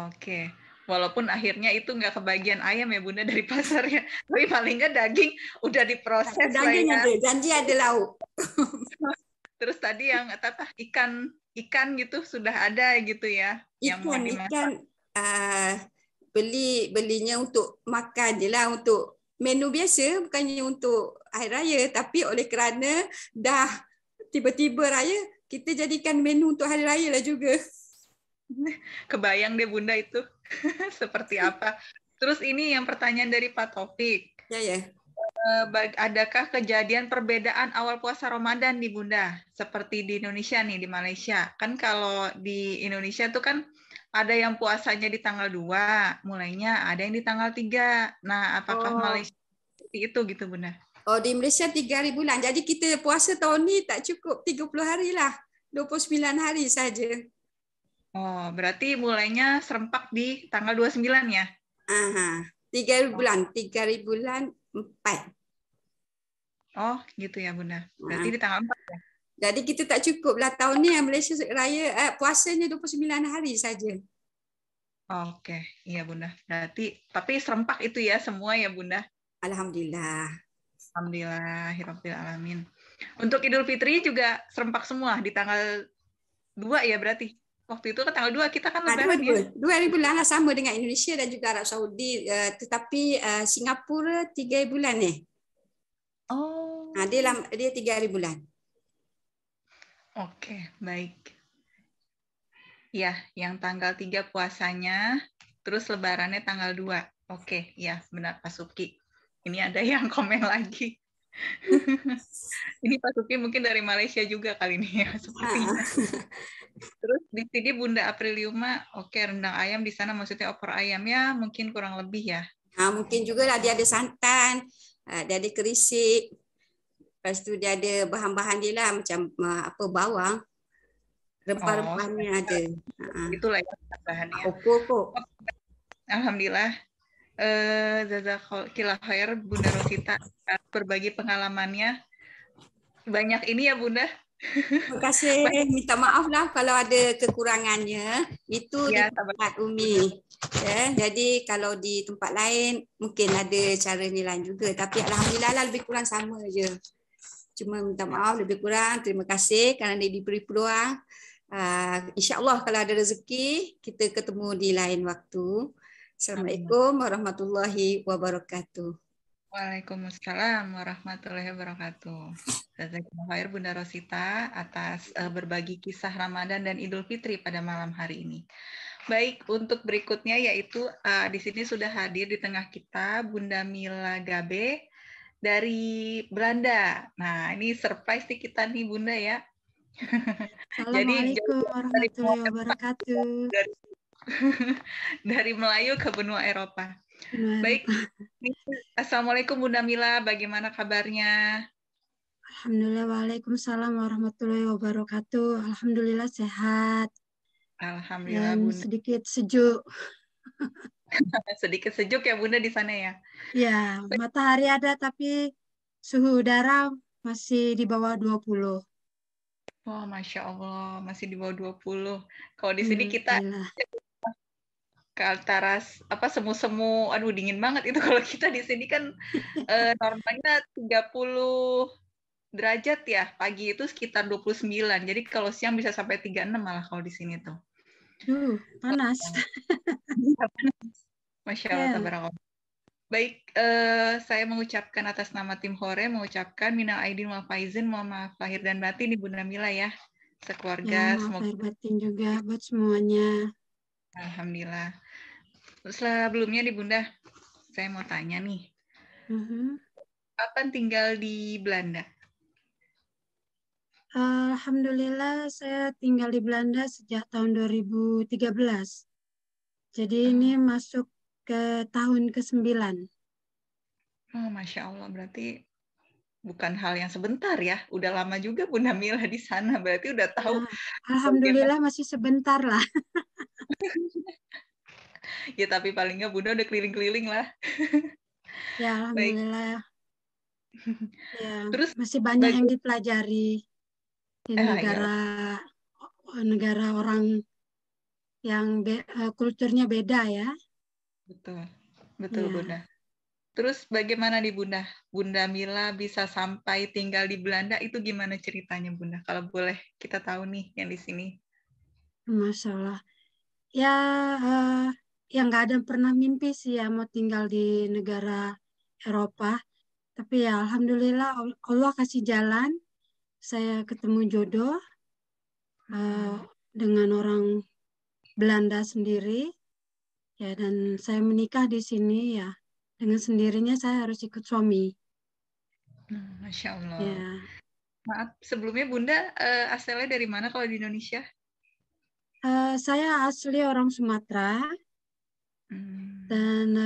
Oke. Walaupun akhirnya itu nggak kebagian ayam ya Bunda dari pasarnya, tapi paling nggak daging udah diproses. Daging ada, janji ada lauk. Terus tadi yang ikan gitu sudah ada gitu ya? Ikan belinya untuk makan je lah, untuk menu biasa, bukannya untuk hari raya, tapi oleh kerana dah tiba-tiba raya, kita jadikan menu untuk hari raya lah juga. Kebayang deh Bunda itu seperti apa. Terus ini yang pertanyaan dari Pak Taufik. Ya. Adakah kejadian perbedaan awal puasa Ramadan di Bunda seperti di Indonesia nih, di Malaysia? Kan kalau di Indonesia tuh kan ada yang puasanya di tanggal 2 mulainya, ada yang di tanggal 3. Nah, apakah Malaysia seperti itu gitu Bunda? Oh, di Malaysia 3 hari bulan. Jadi kita puasa tahun ni tak cukup 30 hari lah. 29 hari saja. Oh, berarti mulainya serempak di tanggal 29 ya? 3 bulan 4. Oh, gitu ya Bunda. Berarti di tanggal 4 ya? Jadi kita tak cukup lah tahun ni Malaysia raya puasanya 29 hari saja. Oke, iya Bunda. Berarti tapi serempak itu ya semua ya Bunda? Alhamdulillah. Alhamdulillahirabbil alamin. Untuk Idul Fitri juga serempak semua di tanggal 2 ya berarti. Waktu itu kan tanggal 2 kita kan Nah, lebaran ya. 2 bulan lah sama dengan Indonesia dan juga Arab Saudi. Tetapi Singapura 3 bulan ni. Oh. Nah, dia 3 hari bulan. Oke, baik. Ya, yang tanggal 3 puasanya, terus lebarannya tanggal 2. Oke, ya benar Pak Suki. Ini ada yang komen lagi. Ini Pak Suki mungkin dari Malaysia juga kali ini ya, sepertinya. Terus di sini Bunda Apriliuma, oke, rendang ayam di sana maksudnya opor ayamnya mungkin kurang lebih ya. Nah, mungkin juga lah dia ada santan, dia ada kerisik. Lepas tu dia ada bahan-bahan dia lah macam bawang. Rempah-rempahnya ada. Itulah ya bahannya. Pokok. Alhamdulillah. Jazakallah khair Bunda Rosita berbagi pengalamannya. Banyak ini ya Bunda. Terima kasih. Minta maaf lah kalau ada kekurangannya. Itu ya, di tempat Umi. Ya, jadi kalau di tempat lain mungkin ada cara ni lain juga. Tapi alhamdulillah lah lebih kurang sama je. Cuma minta maaf lebih kurang. Terima kasih kerana diberi peluang. InsyaAllah kalau ada rezeki kita ketemu di lain waktu. Assalamualaikum warahmatullahi wabarakatuh. Waalaikumsalam warahmatullahi wabarakatuh. Jazakallahu khair Bunda Rosita atas berbagi kisah Ramadan dan Idul Fitri pada malam hari ini. Baik, untuk berikutnya yaitu di sini sudah hadir di tengah kita Bunda Mila Gabe dari Belanda. Nah, ini surprise nih kita nih Bunda ya. Assalamualaikum warahmatullahi wabarakatuh. Dari Melayu ke benua Eropa. Baik, Assalamualaikum Bunda Mila, bagaimana kabarnya? Alhamdulillah, waalaikumsalam warahmatullahi wabarakatuh. Alhamdulillah sehat. Alhamdulillah dan Bunda. Sedikit sejuk. Sedikit sejuk ya Bunda di sana ya? Ya, matahari ada tapi suhu udara masih di bawah 20. Wah, Masya Allah, masih di bawah 20. Kalau di sini kita ke antara semu-semu, aduh dingin banget itu kalau kita di sini kan normalnya 30 derajat ya, pagi itu sekitar 29. Jadi kalau siang bisa sampai 36 malah kalau di sini tuh. Panas. Masya Allah, tabarakallah. Baik, saya mengucapkan atas nama tim Hore, mengucapkan minal aidin wal faizin, mohon maaf lahir dan batin Ibu Mila ya, sekeluarga. Ya, maaf lahir batin juga buat semuanya. Alhamdulillah. Sebelumnya nih Bunda, saya mau tanya nih, kapan tinggal di Belanda? Alhamdulillah saya tinggal di Belanda sejak tahun 2013. Jadi ini masuk ke tahun ke-9. Oh, Masya Allah, berarti bukan hal yang sebentar ya. Udah lama juga Bunda Mila di sana, berarti udah tahu. Alhamdulillah masih sebentar lah. Ya, tapi paling nggak Bunda udah keliling-keliling lah. Ya, Alhamdulillah. Ya, terus masih banyak yang dipelajari di negara orang yang kulturnya beda ya. Betul ya. Bunda. Terus bagaimana di Bunda? Bunda Mila bisa sampai tinggal di Belanda itu gimana ceritanya Bunda? Kalau boleh kita tahu nih yang di sini. Masya Allah. Ya, yang nggak ada pernah mimpi sih ya mau tinggal di negara Eropa. Tapi ya Alhamdulillah Allah kasih jalan. Saya ketemu jodoh dengan orang Belanda sendiri. Ya, dan saya menikah di sini ya. Dengan sendirinya saya harus ikut suami. Masya Allah. Ya. Maaf, sebelumnya Bunda asalnya dari mana kalau di Indonesia? Saya asli orang Sumatera. Dan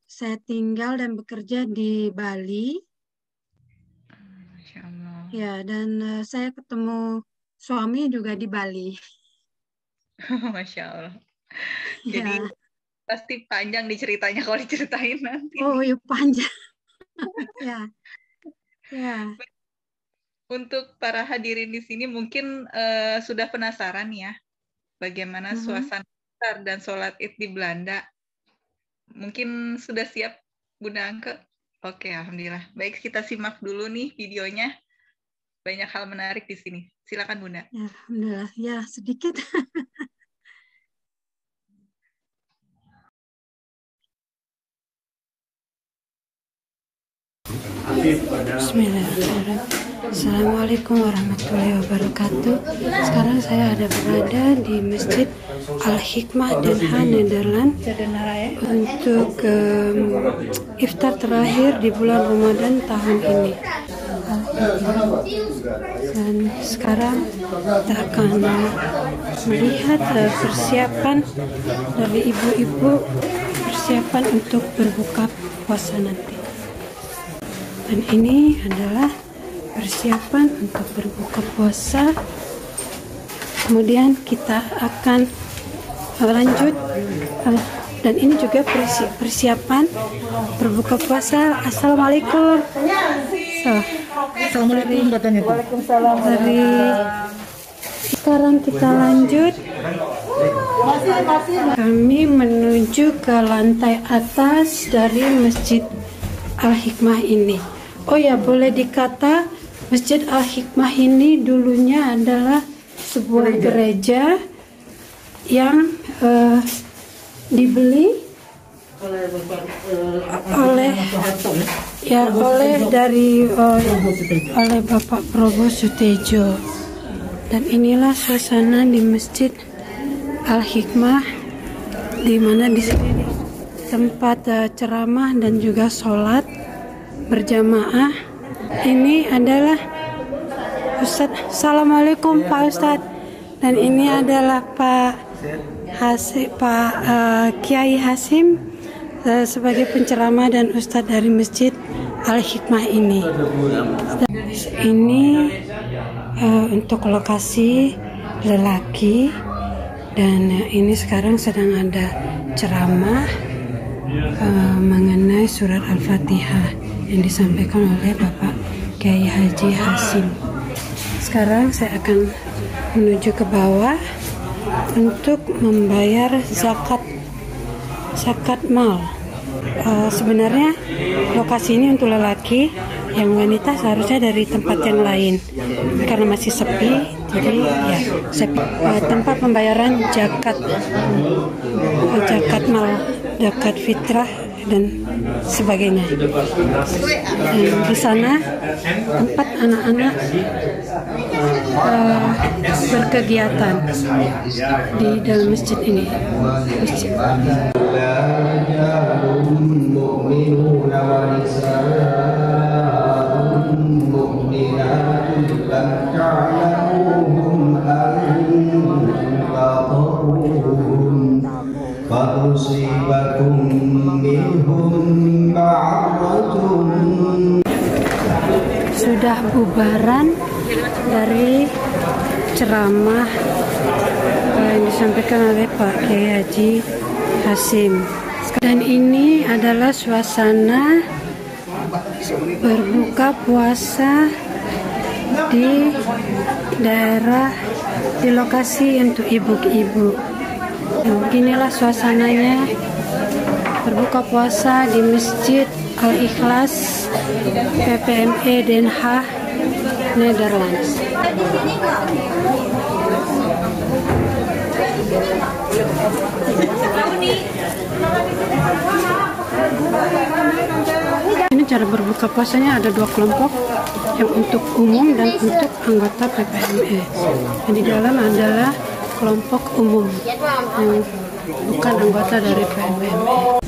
saya tinggal dan bekerja di Bali. Masya Allah. Ya, dan saya ketemu suami juga di Bali. Masya Allah. Jadi pasti panjang nih ceritanya kalau diceritain nanti. Oh iya panjang. Ya. Untuk para hadirin di sini mungkin sudah penasaran ya bagaimana suasana iftar dan sholat Id di Belanda. Mungkin sudah siap Bunda Angke? Oke, Alhamdulillah. Baik, kita simak dulu nih videonya. banyak hal menarik di sini. Silakan Bunda. Ya, alhamdulillah. Ya, sedikit. Bismillahirrahmanirrahim. Assalamualaikum warahmatullahi wabarakatuh. Sekarang saya berada di Masjid Al-Hikmah Den Haag, Nederland untuk iftar terakhir di bulan Ramadan tahun ini. Dan sekarang kita akan melihat persiapan dari ibu-ibu, persiapan untuk berbuka puasa nanti. Dan ini adalah persiapan untuk berbuka puasa. Kemudian kita akan lanjut, dan ini juga persiapan berbuka puasa. Assalamualaikum. Assalamualaikum katanya. Waalaikumsalam. Dari sekarang kita lanjut. Kami menuju ke lantai atas dari Masjid Al-Hikmah ini. Oh ya, boleh dikata Masjid Al-Hikmah ini dulunya adalah sebuah gereja yang dibeli oleh Bapak Probo Sutejo. Dan inilah suasana di Masjid Al-Hikmah, di mana di sini tempat ceramah dan juga sholat berjamaah. Ini adalah Ustadz. Assalamualaikum Pak Ustadz. Dan ini adalah Kiai Hasim sebagai penceramah dan Ustadz dari Masjid Al-Hikmah ini. Ini untuk lokasi lelaki, dan ini sekarang sedang ada ceramah mengenai surat Al-Fatihah yang disampaikan oleh Bapak Kiai Haji Hasim. Sekarang saya akan menuju ke bawah untuk membayar zakat mal. Sebenarnya lokasi ini untuk lelaki, yang wanita seharusnya dari tempat yang lain. Karena masih sepi, jadi ya sepi. Tempat pembayaran zakat mal, zakat fitrah dan sebagainya. Dan di sana tempat anak-anak berkegiatan di dalam masjid ini. Sudah bubaran dari ceramah yang disampaikan oleh Pak Kiai Haji Hasim. Dan ini adalah suasana berbuka puasa di daerah, di lokasi untuk ibu-ibu. Beginilah suasananya berbuka puasa di Masjid Al-Ikhlas PPME Den Haag, Netherlands. Ini cara berbuka puasanya ada 2 kelompok, yang untuk umum dan untuk anggota PPME. Yang di dalam adalah kelompok umum yang bukan anggota dari PPME.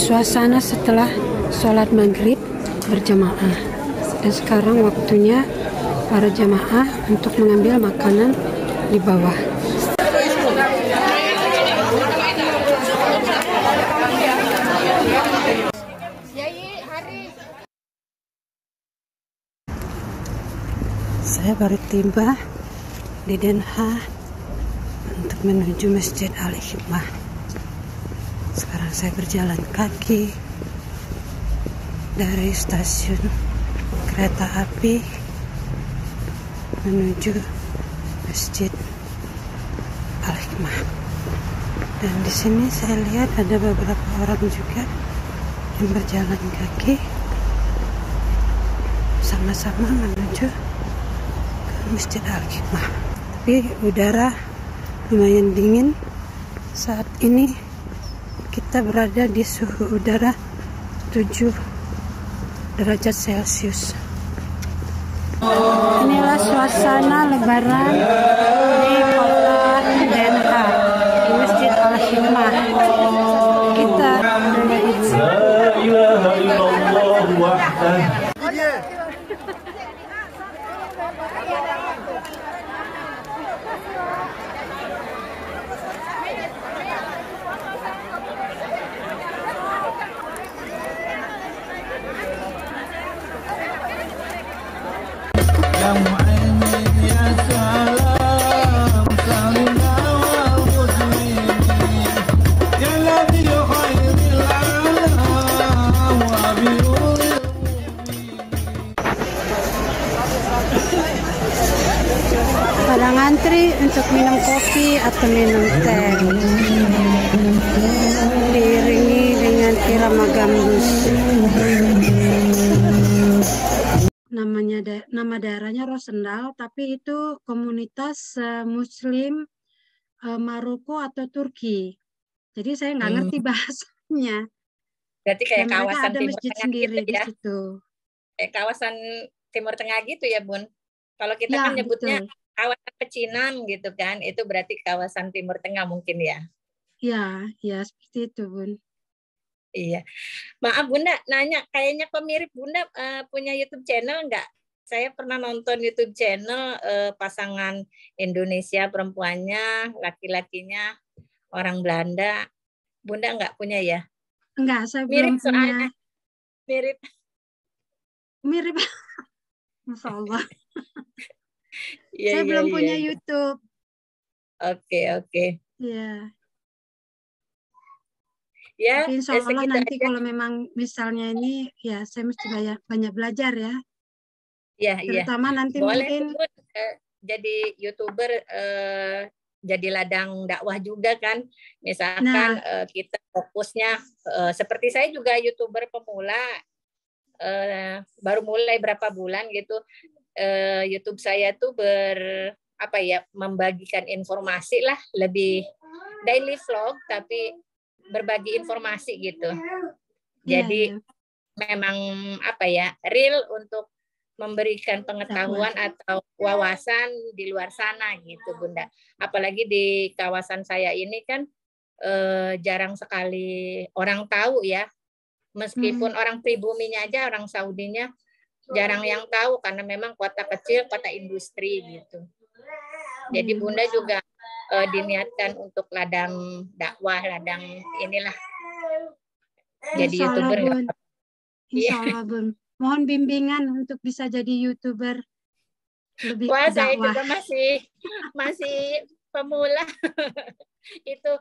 Suasana setelah sholat maghrib berjamaah, dan sekarang waktunya para jamaah untuk mengambil makanan di bawah. Saya baru tiba di Den Haag untuk menuju Masjid Al-Hikmah. Sekarang saya berjalan kaki dari stasiun kereta api menuju Masjid Al-Hikmah. Dan di sini saya lihat ada beberapa orang juga yang berjalan kaki sama-sama menuju ke Masjid Al-Hikmah. Tapi udara lumayan dingin saat ini. Kita berada di suhu udara 7 derajat Celcius. Inilah suasana Lebaran di kota Den Haag, di Masjid Al-Hikmah. Kita pada ngantri untuk minum kopi atau minum teh, diiringi dengan irama gambus. Nama daerahnya Rosendal, tapi itu komunitas Muslim Maroko atau Turki. Jadi saya nggak ngerti bahasanya. Berarti kayak Dan mereka kawasan ada Timur masjid Tengah sendiri gitu di ya? situ. Kayak kawasan Timur Tengah gitu ya, Bun? Kalau kita Ya, kan nyebutnya betul. kawasan pecinan gitu kan, itu berarti kawasan Timur Tengah mungkin ya? Ya seperti itu, Bun. Iya. Maaf Bunda, nanya, kayaknya kok mirip Bunda punya YouTube channel nggak? Saya pernah nonton YouTube channel pasangan Indonesia perempuannya, laki-lakinya orang Belanda. Bunda nggak punya ya? Enggak, saya Mirip belum punya. soalnya. Mirip. Mirip. Masya Allah. Iya, Saya iya, belum iya, punya iya. YouTube. Oke. Ya. Ya, Tapi insya Allah segitu nanti aja. kalau memang misalnya ini, ya saya mesti banyak belajar ya. Iya. Terutama nanti Boleh mungkin. tuh, Bun, jadi YouTuber, jadi ladang dakwah juga kan. Misalkan kita fokusnya, seperti saya juga YouTuber pemula, baru mulai berapa bulan gitu. YouTube saya tuh membagikan informasi lah, lebih daily vlog tapi berbagi informasi gitu. Jadi memang real untuk memberikan pengetahuan atau wawasan di luar sana gitu, Bunda. Apalagi di kawasan saya ini kan jarang sekali orang tahu ya. Meskipun orang pribuminya aja, orang Saudinya jarang yang tahu karena memang kota kecil, kota industri gitu. Jadi Bunda juga diniatkan untuk ladang dakwah, ladang inilah. Jadi Insya Allah, YouTuber. Bun. Insya Allah, Bun. Mohon bimbingan untuk bisa jadi YouTuber lebih Wah, ke saya dakwah. juga masih pemula. Itu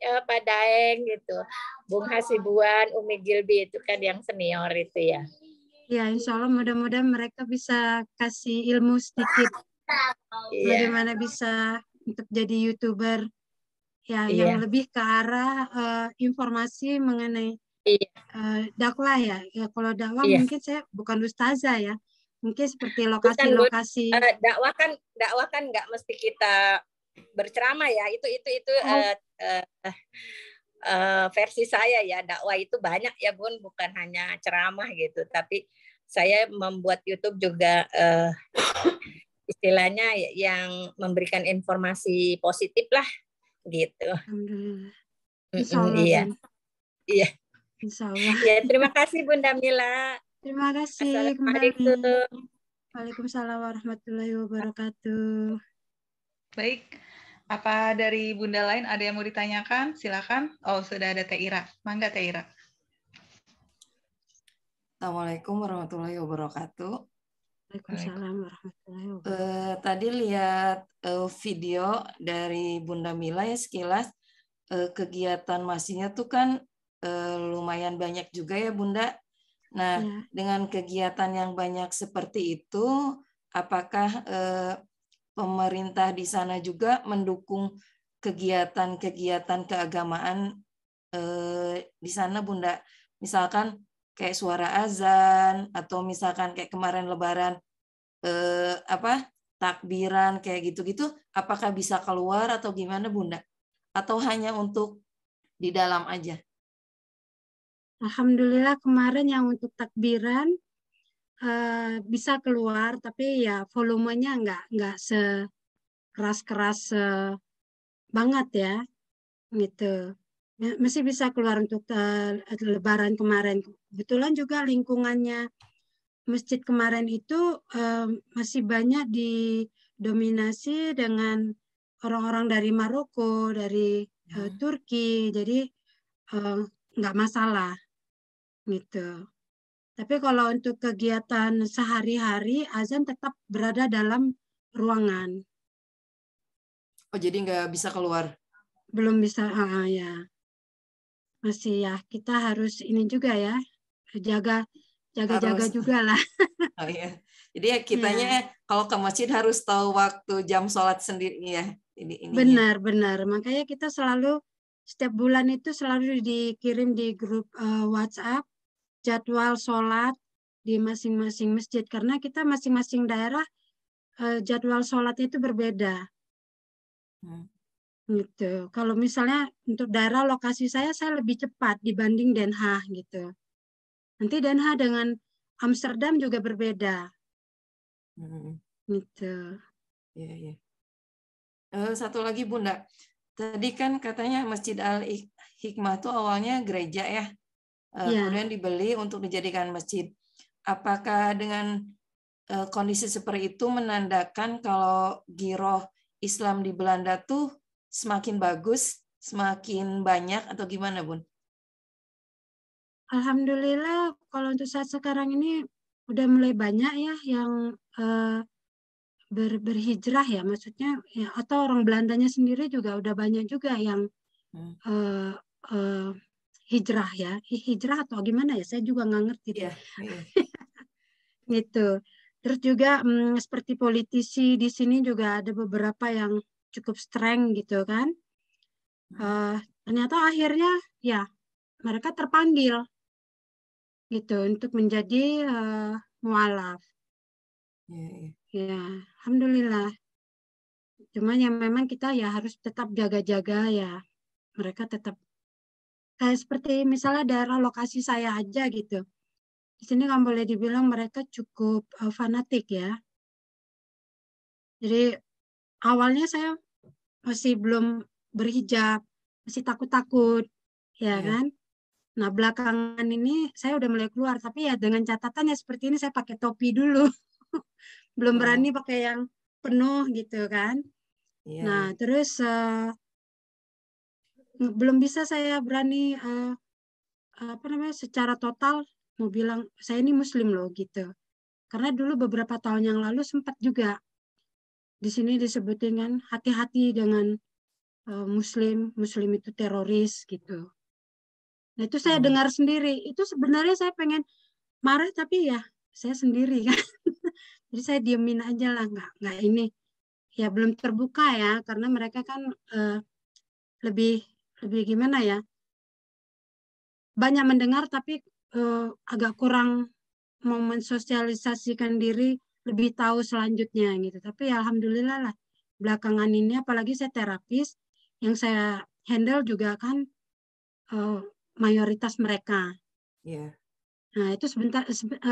Pak Daeng gitu, Bung Hasibuan, Umi Gilbi itu kan yang senior itu ya. Ya, insya Allah mudah-mudahan mereka bisa kasih ilmu sedikit. Bagaimana bisa untuk jadi YouTuber ya yang lebih ke arah informasi mengenai dakwah ya. Kalau dakwah mungkin saya bukan ustazah ya. Mungkin seperti lokasi-lokasi. Dakwah kan nggak mesti kita berceramah ya. Itu versi saya ya. Dakwah itu banyak ya, Bun, bukan hanya ceramah gitu, tapi saya membuat YouTube juga istilahnya yang memberikan informasi positif lah gitu. Alhamdulillah. Insya Allah, Iya. Insya Allah. Ya, terima kasih Bunda Mila. Terima kasih kembali. Waalaikumsalam warahmatullahi wabarakatuh. Baik, apa dari Bunda lain ada yang mau ditanyakan? Silakan. Oh, sudah ada Teh Ira. Mangga Teh Ira. Assalamualaikum warahmatullahi wabarakatuh. Waalaikumsalam warahmatullahi wabarakatuh. Tadi lihat video dari Bunda Mila ya sekilas, kegiatan masihnya tuh kan lumayan banyak juga ya Bunda. Nah, dengan kegiatan yang banyak seperti itu, apakah pemerintah di sana juga mendukung kegiatan-kegiatan keagamaan di sana Bunda? misalkan kayak suara azan atau misalkan kayak kemarin Lebaran takbiran kayak gitu-gitu, apakah bisa keluar atau gimana Bunda? Atau hanya untuk di dalam aja? Alhamdulillah kemarin yang untuk takbiran bisa keluar, tapi ya volumenya nggak sekeras-keras banget ya, gitu. Masih bisa keluar untuk Lebaran kemarin. Kebetulan juga lingkungannya masjid kemarin itu masih banyak didominasi dengan orang-orang dari Maroko, dari Turki, jadi nggak masalah gitu. Tapi kalau untuk kegiatan sehari-hari, azan tetap berada dalam ruangan. Oh, jadi nggak bisa keluar? Belum bisa, ya. Masih ya, kita harus ini juga ya, jaga-jaga juga lah. Oh iya. Jadi ya kitanya kalau ke masjid harus tahu waktu jam sholat sendiri ya. Benar. Makanya kita selalu setiap bulan itu selalu dikirim di grup WhatsApp jadwal sholat di masing-masing masjid, karena kita masing-masing daerah jadwal sholat itu berbeda. Gitu. Kalau misalnya untuk daerah lokasi saya lebih cepat dibanding Den Haag gitu. Nanti Den Haag dengan Amsterdam juga berbeda. Gitu. Iya. Satu lagi Bunda, tadi kan katanya Masjid Al-Hikmah itu awalnya gereja ya. Kemudian dibeli untuk dijadikan masjid. Apakah dengan kondisi seperti itu menandakan kalau giroh Islam di Belanda tuh semakin bagus, semakin banyak atau gimana Bun? Alhamdulillah kalau untuk saat sekarang ini udah mulai banyak ya yang berhijrah ya, maksudnya ya, atau orang Belandanya sendiri juga udah banyak juga yang hijrah ya, hijrah atau gimana ya, saya juga nggak ngerti deh. Gitu. Terus juga seperti politisi di sini juga ada beberapa yang cukup streng gitu kan. Ternyata akhirnya ya mereka terpanggil gitu untuk menjadi mualaf. Ya, alhamdulillah. Cuma yang memang kita ya harus tetap jaga-jaga ya. Mereka tetap kayak seperti misalnya daerah lokasi saya aja gitu. Di sini kan boleh dibilang mereka cukup fanatik ya. Jadi awalnya saya masih belum berhijab, masih takut-takut, ya kan. Nah belakangan ini saya udah mulai keluar, tapi ya dengan catatan ya seperti ini saya pakai topi dulu, belum berani pakai yang penuh gitu kan. Nah terus belum bisa saya berani secara total mau bilang saya ini Muslim loh gitu. Karena dulu beberapa tahun yang lalu sempat juga di sini disebutin kan hati-hati dengan Muslim itu teroris gitu. Nah itu saya dengar sendiri. Itu sebenarnya saya pengen marah tapi ya saya sendiri kan. Jadi saya diemin aja lah, nggak ini. Ya belum terbuka ya karena mereka kan lebih gimana ya. Banyak mendengar tapi agak kurang mau mensosialisasikan diri lebih tahu selanjutnya gitu. Tapi ya alhamdulillah lah belakangan ini apalagi saya terapis yang saya handle juga kan mayoritas mereka. Nah itu sebentar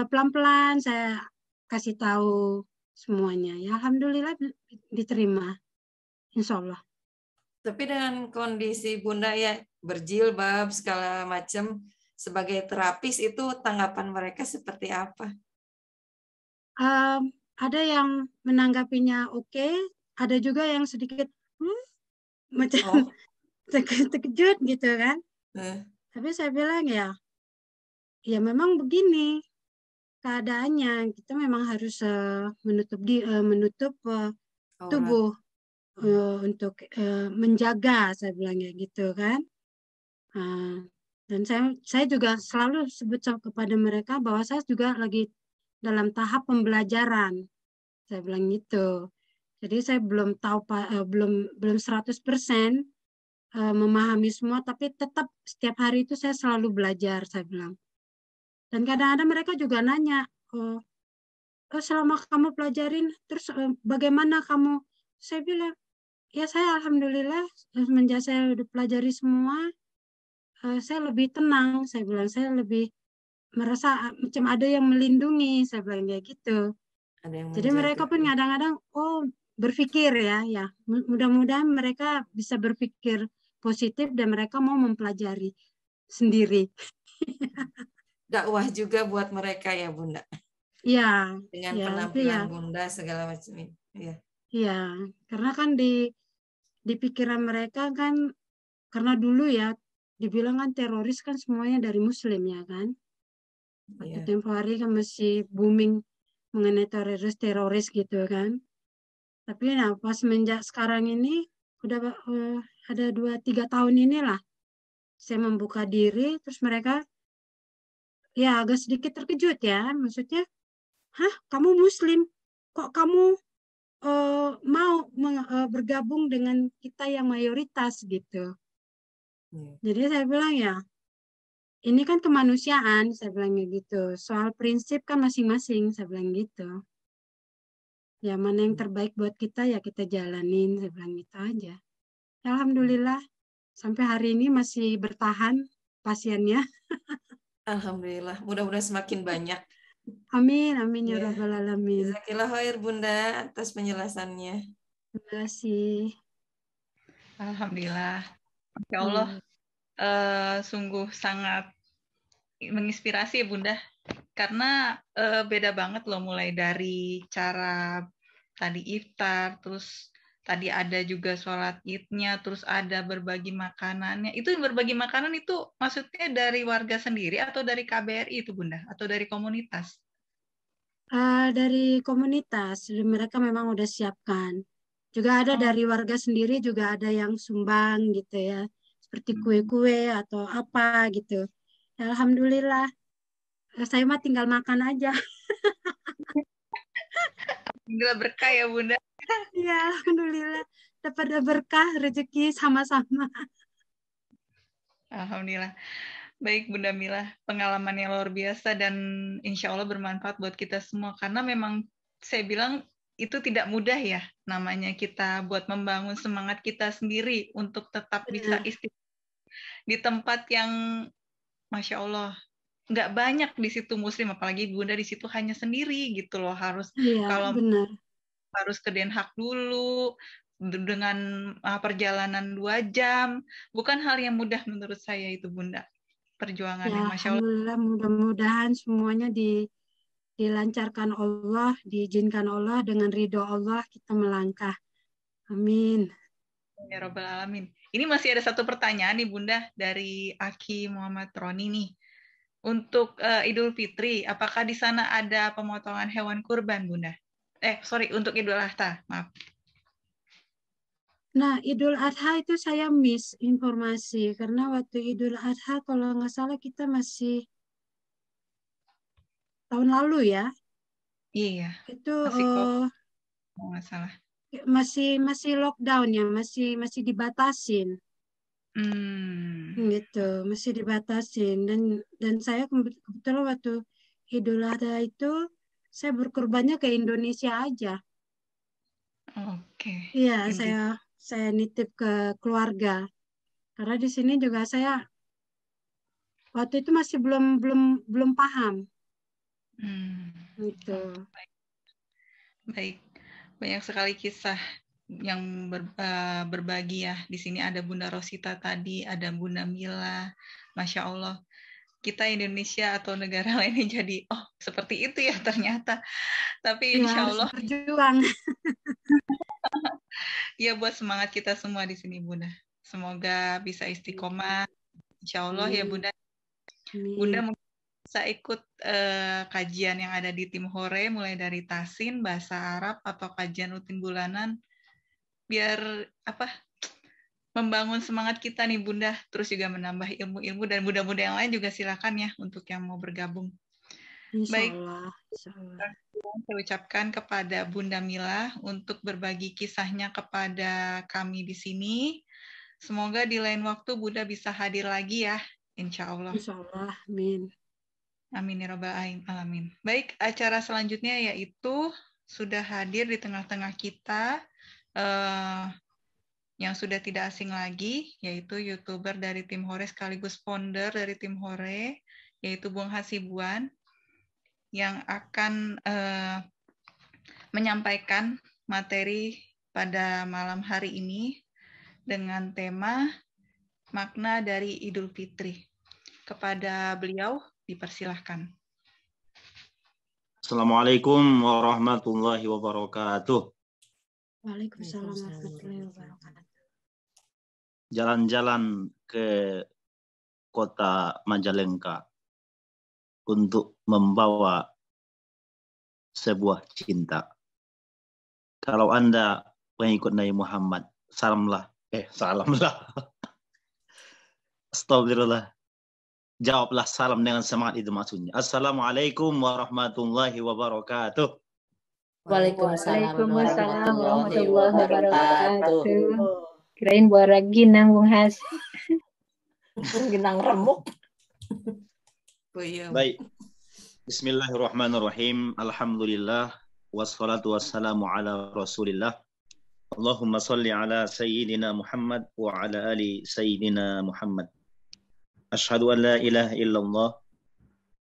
pelan-pelan saya kasih tahu semuanya. Ya alhamdulillah diterima, insya Allah. Tapi dengan kondisi Bunda ya berjilbab segala macam sebagai terapis itu tanggapan mereka seperti apa? Ada yang menanggapinya oke, ada juga yang sedikit macam terkejut gitu kan. Tapi saya bilang ya memang begini keadaannya, kita memang harus menutup tubuh untuk menjaga, saya bilangnya gitu kan. Dan saya juga selalu sebut kepada mereka bahwa saya juga lagi dalam tahap pembelajaran, saya bilang gitu. Jadi saya belum tahu belum 100% memahami semua, tapi tetap setiap hari itu saya selalu belajar, saya bilang. Dan kadang-kadang mereka juga nanya, selama kamu pelajarin, terus bagaimana kamu? Saya bilang, ya saya alhamdulillah semenjak saya udah pelajari semua, saya lebih tenang, saya bilang, saya lebih merasa macam ada yang melindungi, saya bilang kayak gitu. Jadi mereka pun kadang-kadang, berpikir ya, mudah-mudahan mereka bisa berpikir positif dan mereka mau mempelajari sendiri. Dakwah juga buat mereka ya Bunda. Iya. Dengan penampilan Bunda segala macam ini. Iya. Iya, karena kan di pikiran mereka kan, karena dulu ya dibilang kan teroris kan semuanya dari Muslim ya kan. Waktu tempo hari kan masih booming mengenai teroris gitu kan. Tapi pas semenjak sekarang ini udah ada 2-3 tahun inilah saya membuka diri, terus mereka ya agak sedikit terkejut ya, maksudnya, hah kamu Muslim, kok kamu mau bergabung dengan kita yang mayoritas gitu. Jadi saya bilang ya, ini kan kemanusiaan, saya bilang gitu. Soal prinsip kan masing-masing, saya bilang gitu. Ya mana yang terbaik buat kita ya kita jalanin, saya bilang gitu aja. Ya, alhamdulillah sampai hari ini masih bertahan pasiennya. Alhamdulillah, mudah-mudahan semakin banyak. Amin, amin ya rabbal alamin. Jazakallah khair Bunda atas penjelasannya. Terima kasih. Alhamdulillah. Masya Allah, sungguh sangat menginspirasi ya Bunda. Karena beda banget loh, mulai dari cara tadi iftar, terus tadi ada juga sholat idnya, terus ada berbagi makanannya. Itu berbagi makanan itu maksudnya dari warga sendiri atau dari KBRI itu Bunda? Atau dari komunitas? Dari komunitas, mereka memang udah siapkan. Juga ada dari warga sendiri, juga ada yang sumbang gitu ya. Seperti kue-kue atau apa gitu. Alhamdulillah. Saya mah tinggal makan aja. Alhamdulillah berkah ya Bunda. Iya, alhamdulillah. Dapat berkah, rezeki sama-sama. Alhamdulillah. Baik Bunda Mila, pengalaman yang luar biasa dan insya Allah bermanfaat buat kita semua. Karena memang saya bilang itu tidak mudah ya, namanya kita buat membangun semangat kita sendiri untuk tetap bisa istiqomah di tempat yang Masya Allah nggak banyak di situ Muslim, apalagi Bunda di situ hanya sendiri gitu loh, harus kalau benar. Harus ke Den Haag dulu dengan perjalanan 2 jam, bukan hal yang mudah menurut saya itu Bunda, perjuangannya. Ya, Masya Allah. alhamdulillah, mudah-mudahan semuanya dilancarkan Allah, diizinkan Allah, dengan ridho Allah kita melangkah. Amin. Ya Rabbal Alamin. Ini masih ada satu pertanyaan nih Bunda dari Aki Muhammad Roni nih. Untuk Idul Fitri, apakah di sana ada pemotongan hewan kurban Bunda? Untuk Idul Adha, maaf. Nah, Idul Adha itu saya miss informasi, karena waktu Idul Adha kalau nggak salah kita masih tahun lalu ya. Iya. Itu nggak salah. Masih lockdown ya, masih dibatasin. Gitu, masih dibatasin. Dan saya kebetulan waktu Idul Adha itu saya berkurbannya ke Indonesia aja. Oke. Iya, saya nitip ke keluarga. Karena di sini juga saya waktu itu masih belum paham. Gitu. Baik. Banyak sekali kisah yang berbagi ya. Di sini ada Bunda Rosita tadi, ada Bunda Mila. Masya Allah. Kita Indonesia atau negara lainnya jadi, seperti itu ya ternyata. Tapi insya Allah. Harus berjuang. Ya buat semangat kita semua di sini Bunda. Semoga bisa istiqomah. Insya Allah ya Bunda. Bunda mungkin bisa ikut kajian yang ada di Timhore, mulai dari Tasin, bahasa Arab, atau kajian rutin bulanan, biar membangun semangat kita nih Bunda, terus juga menambah ilmu-ilmu, dan muda-muda yang lain juga silakan ya untuk yang mau bergabung. Baik, saya ucapkan kepada Bunda Mila untuk berbagi kisahnya kepada kami di sini. Semoga di lain waktu Bunda bisa hadir lagi ya, insya Allah. Insya Allah, amin. Amin ya rabbal alamin. Baik, acara selanjutnya yaitu sudah hadir di tengah-tengah kita yang sudah tidak asing lagi, yaitu YouTuber dari tim Hore sekaligus founder dari tim Hore, yaitu Bung Hasibuan, yang akan menyampaikan materi pada malam hari ini dengan tema makna dari Idul Fitri. Kepada beliau, dipersilahkan. Assalamualaikum warahmatullahi wabarakatuh. Waalaikumsalam warahmatullahi wabarakatuh. Jalan-jalan ke kota Majalengka untuk membawa sebuah cinta. Kalau Anda pengikut Nabi Muhammad, salamlah. Astagfirullah. Jawablah salam dengan semangat, itu maksudnya. Assalamualaikum warahmatullahi wabarakatuh. Waalaikumsalam warahmatullahi wabarakatuh. Kirain buara ginang, Bung Has. Ginang remuk. Baik. Bismillahirrahmanirrahim. Alhamdulillah. Wassalatu wassalamu ala rasulillah. Allahumma salli ala sayyidina Muhammad wa ala ali sayyidina Muhammad. Ashhadu an la ilaha illallah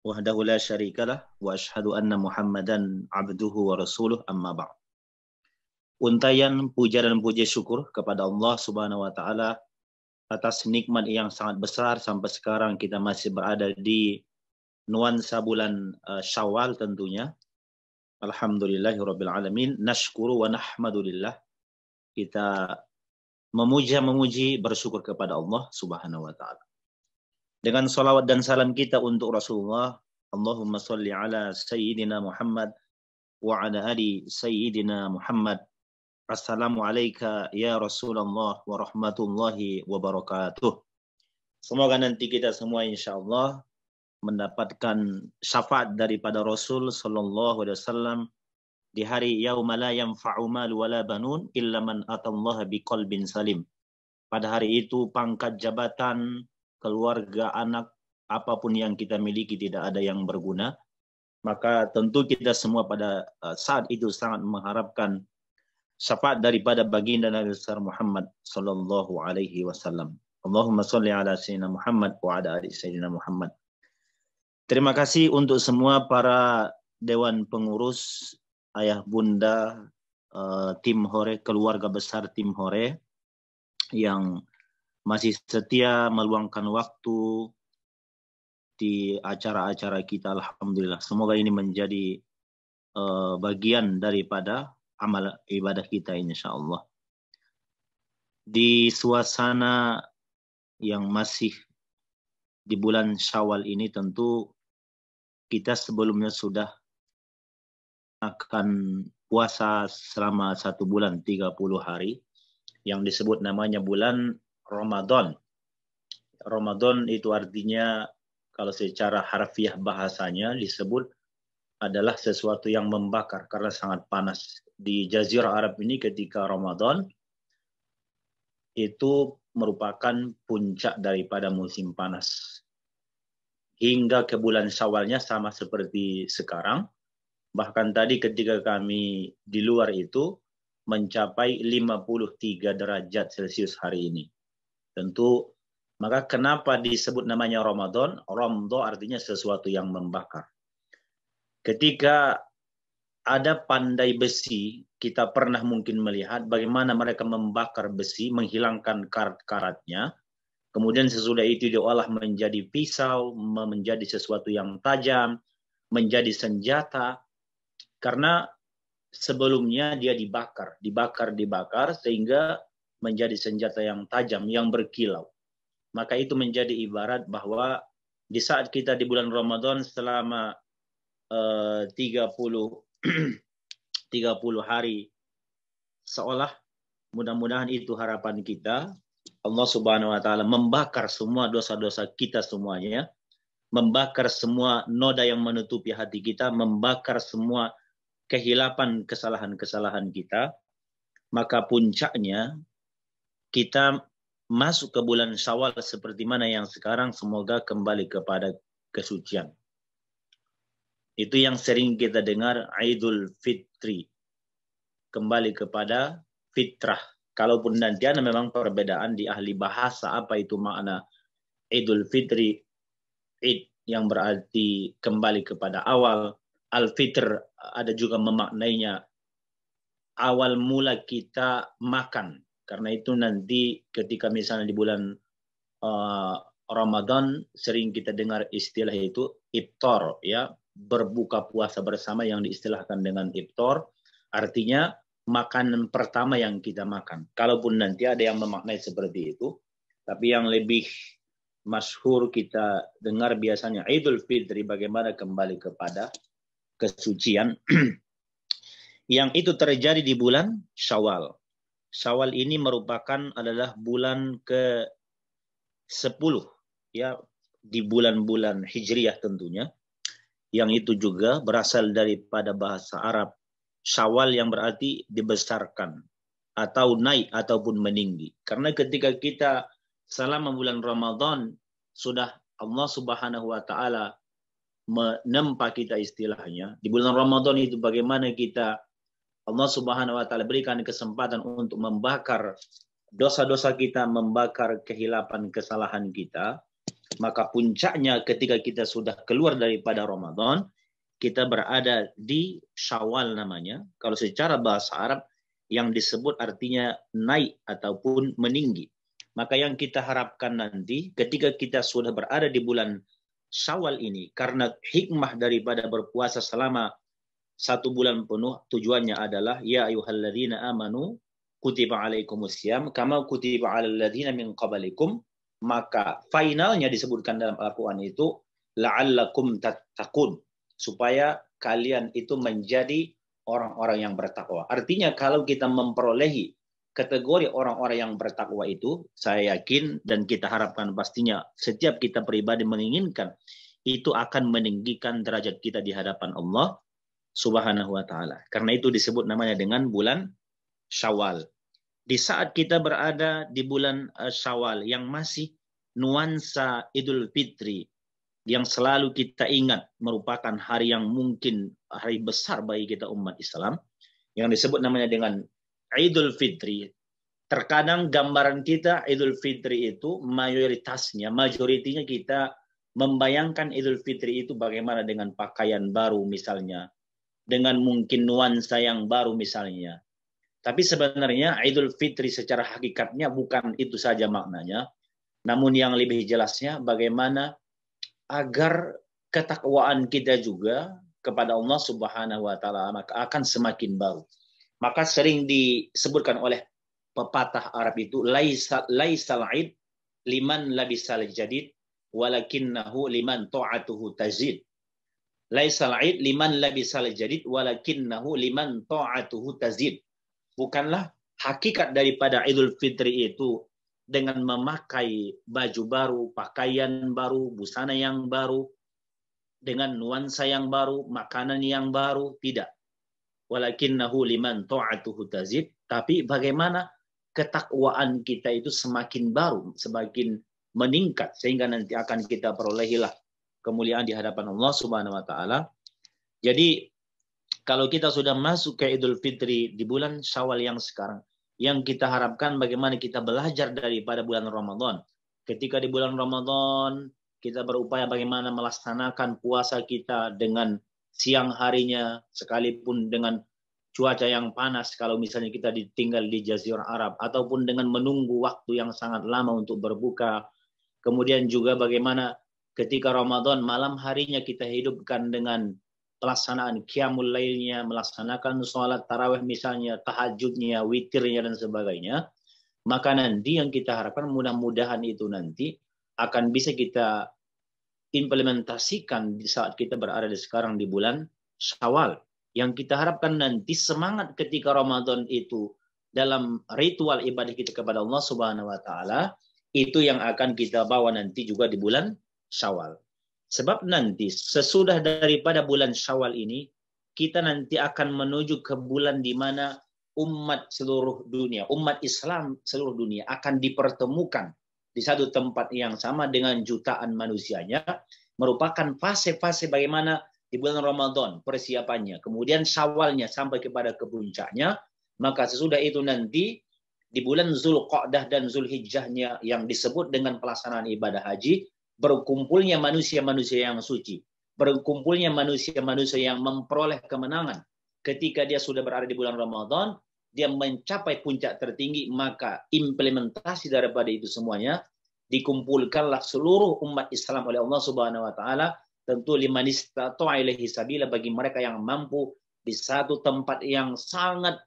wahdahu la syarikalah wa ashhadu anna Muhammadan abduhu wa rasuluh, amma ba'd. Untayan puja dan puji syukur kepada Allah Subhanahu wa taala atas nikmat yang sangat besar sampai sekarang kita masih berada di nuansa bulan Syawal tentunya. Alhamdulillahirabbil alamin, nashkuru wa nahmadulillah. Kita memuji bersyukur kepada Allah Subhanahu wa taala. Dengan salawat dan salam kita untuk Rasulullah, Allahumma salli ala sayyidina Muhammad wa ala ali sayyidina Muhammad. Assalamu alayka ya Rasulullah wa rahmatullahi wabarakatuh. Semoga nanti kita semua insyaallah mendapatkan syafaat daripada Rasul sallallahu alaihi wasallam di hari yauma la yanfa'u malu wala banun illa man atallaha biqalbin salim. Pada hari itu pangkat, jabatan, keluarga, anak, apapun yang kita miliki tidak ada yang berguna. Maka tentu kita semua pada saat itu sangat mengharapkan syafaat daripada baginda Nabi besar Muhammad sallallahu alaihi wasallam. Allahumma shalli ala sayyidina Muhammad wa ala ali sayyidina Muhammad. Terima kasih untuk semua para dewan pengurus, ayah bunda, tim Hore, keluarga besar tim Hore yang masih setia meluangkan waktu di acara-acara kita. Alhamdulillah. Semoga ini menjadi bagian daripada amal ibadah kita insyaallah. Di suasana yang masih di bulan Syawal ini tentu kita sebelumnya sudah akan puasa selama 1 bulan 30 hari yang disebut namanya bulan Ramadan. Ramadan itu artinya kalau secara harfiah bahasanya disebut adalah sesuatu yang membakar karena sangat panas. Di Jazirah Arab ini ketika Ramadan itu merupakan puncak daripada musim panas. Hingga ke bulan Syawalnya sama seperti sekarang. Bahkan tadi ketika kami di luar itu mencapai 53 derajat Celcius hari ini. Tentu, maka kenapa disebut namanya Ramadan? Ramdo artinya sesuatu yang membakar. Ketika ada pandai besi, kita pernah mungkin melihat bagaimana mereka membakar besi, menghilangkan karat-karatnya. Kemudian sesudah itu diolah menjadi pisau, menjadi sesuatu yang tajam, menjadi senjata. Karena sebelumnya dia dibakar sehingga menjadi senjata yang tajam, yang berkilau. Maka itu menjadi ibarat bahwa di saat kita di bulan Ramadan selama 30 hari seolah, mudah-mudahan itu harapan kita, Allah Subhanahu wa taala membakar semua dosa-dosa kita semuanya, membakar semua noda yang menutupi hati kita, membakar semua kehilapan kesalahan-kesalahan kita, maka puncaknya kita masuk ke bulan Syawal seperti mana yang sekarang, semoga kembali kepada kesucian. Itu yang sering kita dengar, Idul Fitri. Kembali kepada fitrah. Kalaupun nanti ada memang perbedaan di ahli bahasa, apa itu makna Idul Fitri, Id yang berarti kembali kepada awal. Al-Fitr ada juga memaknainya awal mula kita makan. Karena itu nanti ketika misalnya di bulan Ramadan sering kita dengar istilah itu iftar, ya, berbuka puasa bersama yang diistilahkan dengan iftar, artinya makanan pertama yang kita makan. Kalaupun nanti ada yang memaknai seperti itu, tapi yang lebih masyhur kita dengar biasanya Idul Fitri, bagaimana kembali kepada kesucian. Yang itu terjadi di bulan Syawal. Syawal ini merupakan adalah bulan ke-10 ya, di bulan-bulan Hijriyah tentunya, yang itu juga berasal daripada bahasa Arab Syawal yang berarti dibesarkan atau naik ataupun meninggi. Karena ketika kita selama bulan Ramadan sudah Allah Subhanahu wa taala menempa kita istilahnya. Di bulan Ramadan itu bagaimana kita Allah Subhanahu wa taala berikan kesempatan untuk membakar dosa-dosa kita, membakar kehilapan kesalahan kita. Maka puncaknya ketika kita sudah keluar daripada Ramadan, kita berada di Syawal namanya. Kalau secara bahasa Arab yang disebut artinya naik ataupun meninggi. Maka yang kita harapkan nanti ketika kita sudah berada di bulan Syawal ini, karena hikmah daripada berpuasa selama 1 bulan penuh tujuannya adalah ya ayyuhalladzina amanu kutiba alaikumusiyam kama kutiba alal ladzina min qablikum, maka finalnya disebutkan dalam Al-Qur'an itu la'allakum tattaqun, supaya kalian itu menjadi orang-orang yang bertakwa. Artinya kalau kita memperolehi kategori orang-orang yang bertakwa itu, saya yakin dan kita harapkan pastinya setiap kita pribadi menginginkan itu akan meninggikan derajat kita di hadapan Allah Subhanahu wa taala. Karena itu disebut namanya dengan bulan Syawal. Di saat kita berada di bulan Syawal yang masih nuansa Idul Fitri yang selalu kita ingat merupakan hari yang mungkin hari besar bagi kita umat Islam yang disebut namanya dengan Idul Fitri. Terkadang gambaran kita Idul Fitri itu majoritinya kita membayangkan Idul Fitri itu bagaimana dengan pakaian baru misalnya, dengan mungkin nuansa yang baru misalnya. Tapi sebenarnya Idul Fitri secara hakikatnya bukan itu saja maknanya. Namun yang lebih jelasnya bagaimana agar ketakwaan kita juga kepada Allah Subhanahu wa taala akan semakin baru. Maka sering disebutkan oleh pepatah Arab itu laisal id liman labisal jadid walakinnahu liman ta'atuhu tazid. Laisal id liman labisal jadid walakinnahu liman ta'atuhu tazid. Bukanlah hakikat daripada Idul Fitri itu dengan memakai baju baru, pakaian baru, busana yang baru, dengan nuansa yang baru, makanan yang baru, tidak. Walakinnahu liman ta'atuhu tazid. Tapi bagaimana ketakwaan kita itu semakin baru, semakin meningkat, sehingga nanti akan kita perolehilah kemuliaan di hadapan Allah Subhanahu wa taala. Jadi kalau kita sudah masuk ke Idul Fitri di bulan Syawal yang sekarang, yang kita harapkan bagaimana kita belajar daripada bulan Ramadan. Ketika di bulan Ramadan kita berupaya bagaimana melaksanakan puasa kita dengan siang harinya, sekalipun dengan cuaca yang panas kalau misalnya kita tinggal di Jazirah Arab, ataupun dengan menunggu waktu yang sangat lama untuk berbuka. Kemudian juga bagaimana ketika Ramadan malam harinya kita hidupkan dengan pelaksanaan qiyamul lailnya, melaksanakan sholat tarawih misalnya, tahajudnya, witirnya dan sebagainya. Maka nanti yang kita harapkan mudah-mudahan itu nanti akan bisa kita implementasikan di saat kita berada di sekarang di bulan Syawal. Yang kita harapkan nanti semangat ketika Ramadan itu dalam ritual ibadah kita kepada Allah Subhanahu wa taala itu yang akan kita bawa nanti juga di bulan Syawal. Sebab nanti sesudah daripada bulan Syawal ini kita nanti akan menuju ke bulan di mana umat seluruh dunia, umat Islam seluruh dunia akan dipertemukan di satu tempat yang sama dengan jutaan manusianya, merupakan fase-fase bagaimana di bulan Ramadan persiapannya, kemudian Syawalnya sampai kepada kepuncaknya, maka sesudah itu nanti di bulan Zulqa'dah dan Zulhijjahnya yang disebut dengan pelaksanaan ibadah haji, berkumpulnya manusia-manusia yang suci, berkumpulnya manusia-manusia yang memperoleh kemenangan. Ketika dia sudah berada di bulan Ramadan, dia mencapai puncak tertinggi, maka implementasi daripada itu semuanya dikumpulkanlah seluruh umat Islam oleh Allah Subhanahu wa taala, tentu liman istata'a ilaihi sabila, bagi mereka yang mampu di satu tempat yang sangat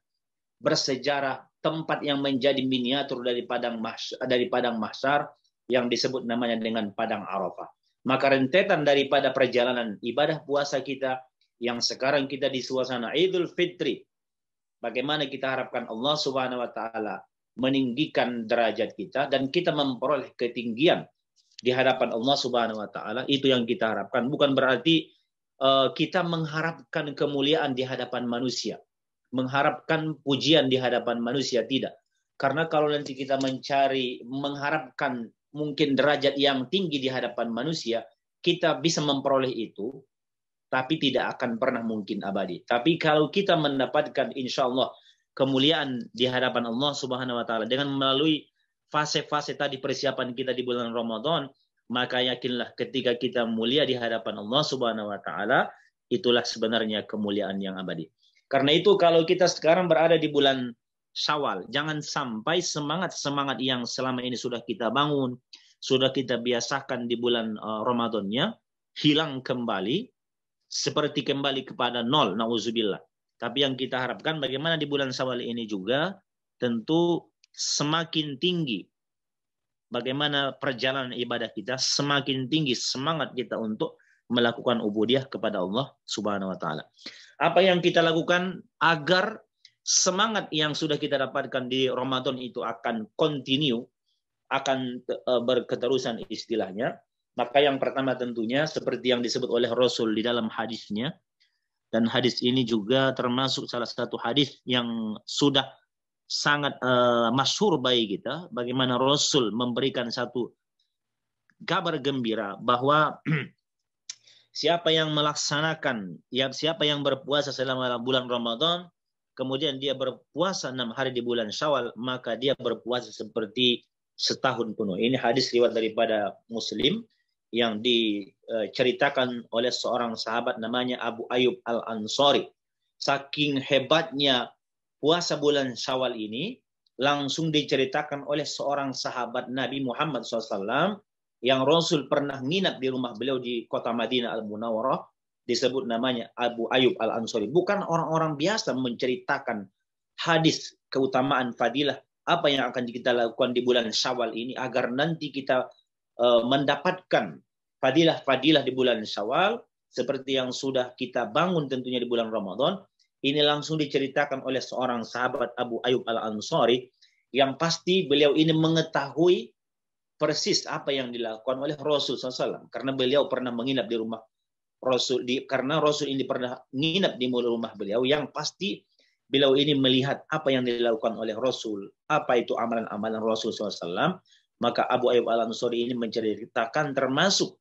bersejarah, tempat yang menjadi miniatur dari padang mahsyar yang disebut namanya dengan padang Arafah. Maka rentetan daripada perjalanan ibadah puasa kita yang sekarang kita di suasana Idul Fitri, bagaimana kita harapkan Allah Subhanahu wa taala meninggikan derajat kita dan kita memperoleh ketinggian di hadapan Allah Subhanahu wa taala, itu yang kita harapkan. Bukan berarti kita mengharapkan kemuliaan di hadapan manusia, mengharapkan pujian di hadapan manusia, tidak. Karena kalau nanti kita mengharapkan mungkin derajat yang tinggi di hadapan manusia, kita bisa memperoleh itu, tapi tidak akan pernah mungkin abadi. Tapi kalau kita mendapatkan insya Allah kemuliaan di hadapan Allah Subhanahu wa taala dengan melalui fase-fase tadi persiapan kita di bulan Ramadan, maka yakinlah ketika kita mulia di hadapan Allah Subhanahu wa taala, itulah sebenarnya kemuliaan yang abadi. Karena itu kalau kita sekarang berada di bulan Syawal, jangan sampai semangat-semangat yang selama ini sudah kita bangun, sudah kita biasakan di bulan Ramadannya, hilang kembali, seperti kembali kepada nol, na'udzubillah. Tapi yang kita harapkan bagaimana di bulan Syawal ini juga, tentu semakin tinggi bagaimana perjalanan ibadah kita, semakin tinggi semangat kita untuk melakukan ubudiyah kepada Allah Subhanahu wa taala. Apa yang kita lakukan agar semangat yang sudah kita dapatkan di Ramadan itu akan continue, akan berketerusan istilahnya. Maka yang pertama tentunya seperti yang disebut oleh Rasul di dalam hadisnya, dan hadis ini juga termasuk salah satu hadis yang sudah sangat masyhur bagi kita, bagaimana Rasul memberikan satu kabar gembira bahwa siapa yang siapa yang berpuasa selama bulan Ramadan, kemudian dia berpuasa 6 hari di bulan Syawal, maka dia berpuasa seperti setahun penuh. Ini hadis riwayat daripada Muslim yang diceritakan oleh seorang sahabat namanya Abu Ayyub Al-Ansari. Saking hebatnya puasa bulan Syawal ini, langsung diceritakan oleh seorang sahabat Nabi Muhammad SAW yang Rasul pernah nginap di rumah beliau di kota Madinah Al-Munawwarah, disebut namanya Abu Ayyub Al-Ansari. Bukan orang-orang biasa menceritakan hadis keutamaan fadilah apa yang akan kita lakukan di bulan Syawal ini agar nanti kita mendapatkan fadilah-fadilah di bulan Syawal seperti yang sudah kita bangun tentunya di bulan Ramadan. Ini langsung diceritakan oleh seorang sahabat Abu Ayyub Al-Ansari yang pasti beliau ini mengetahui persis apa yang dilakukan oleh Rasul SAW, karena beliau pernah menginap di rumah Rasul, karena Rasul ini pernah menginap di rumah beliau, yang pasti beliau ini melihat apa yang dilakukan oleh Rasul, apa itu amalan-amalan Rasul SAW. Maka Abu Ayyub Al-Ansari ini menceritakan termasuk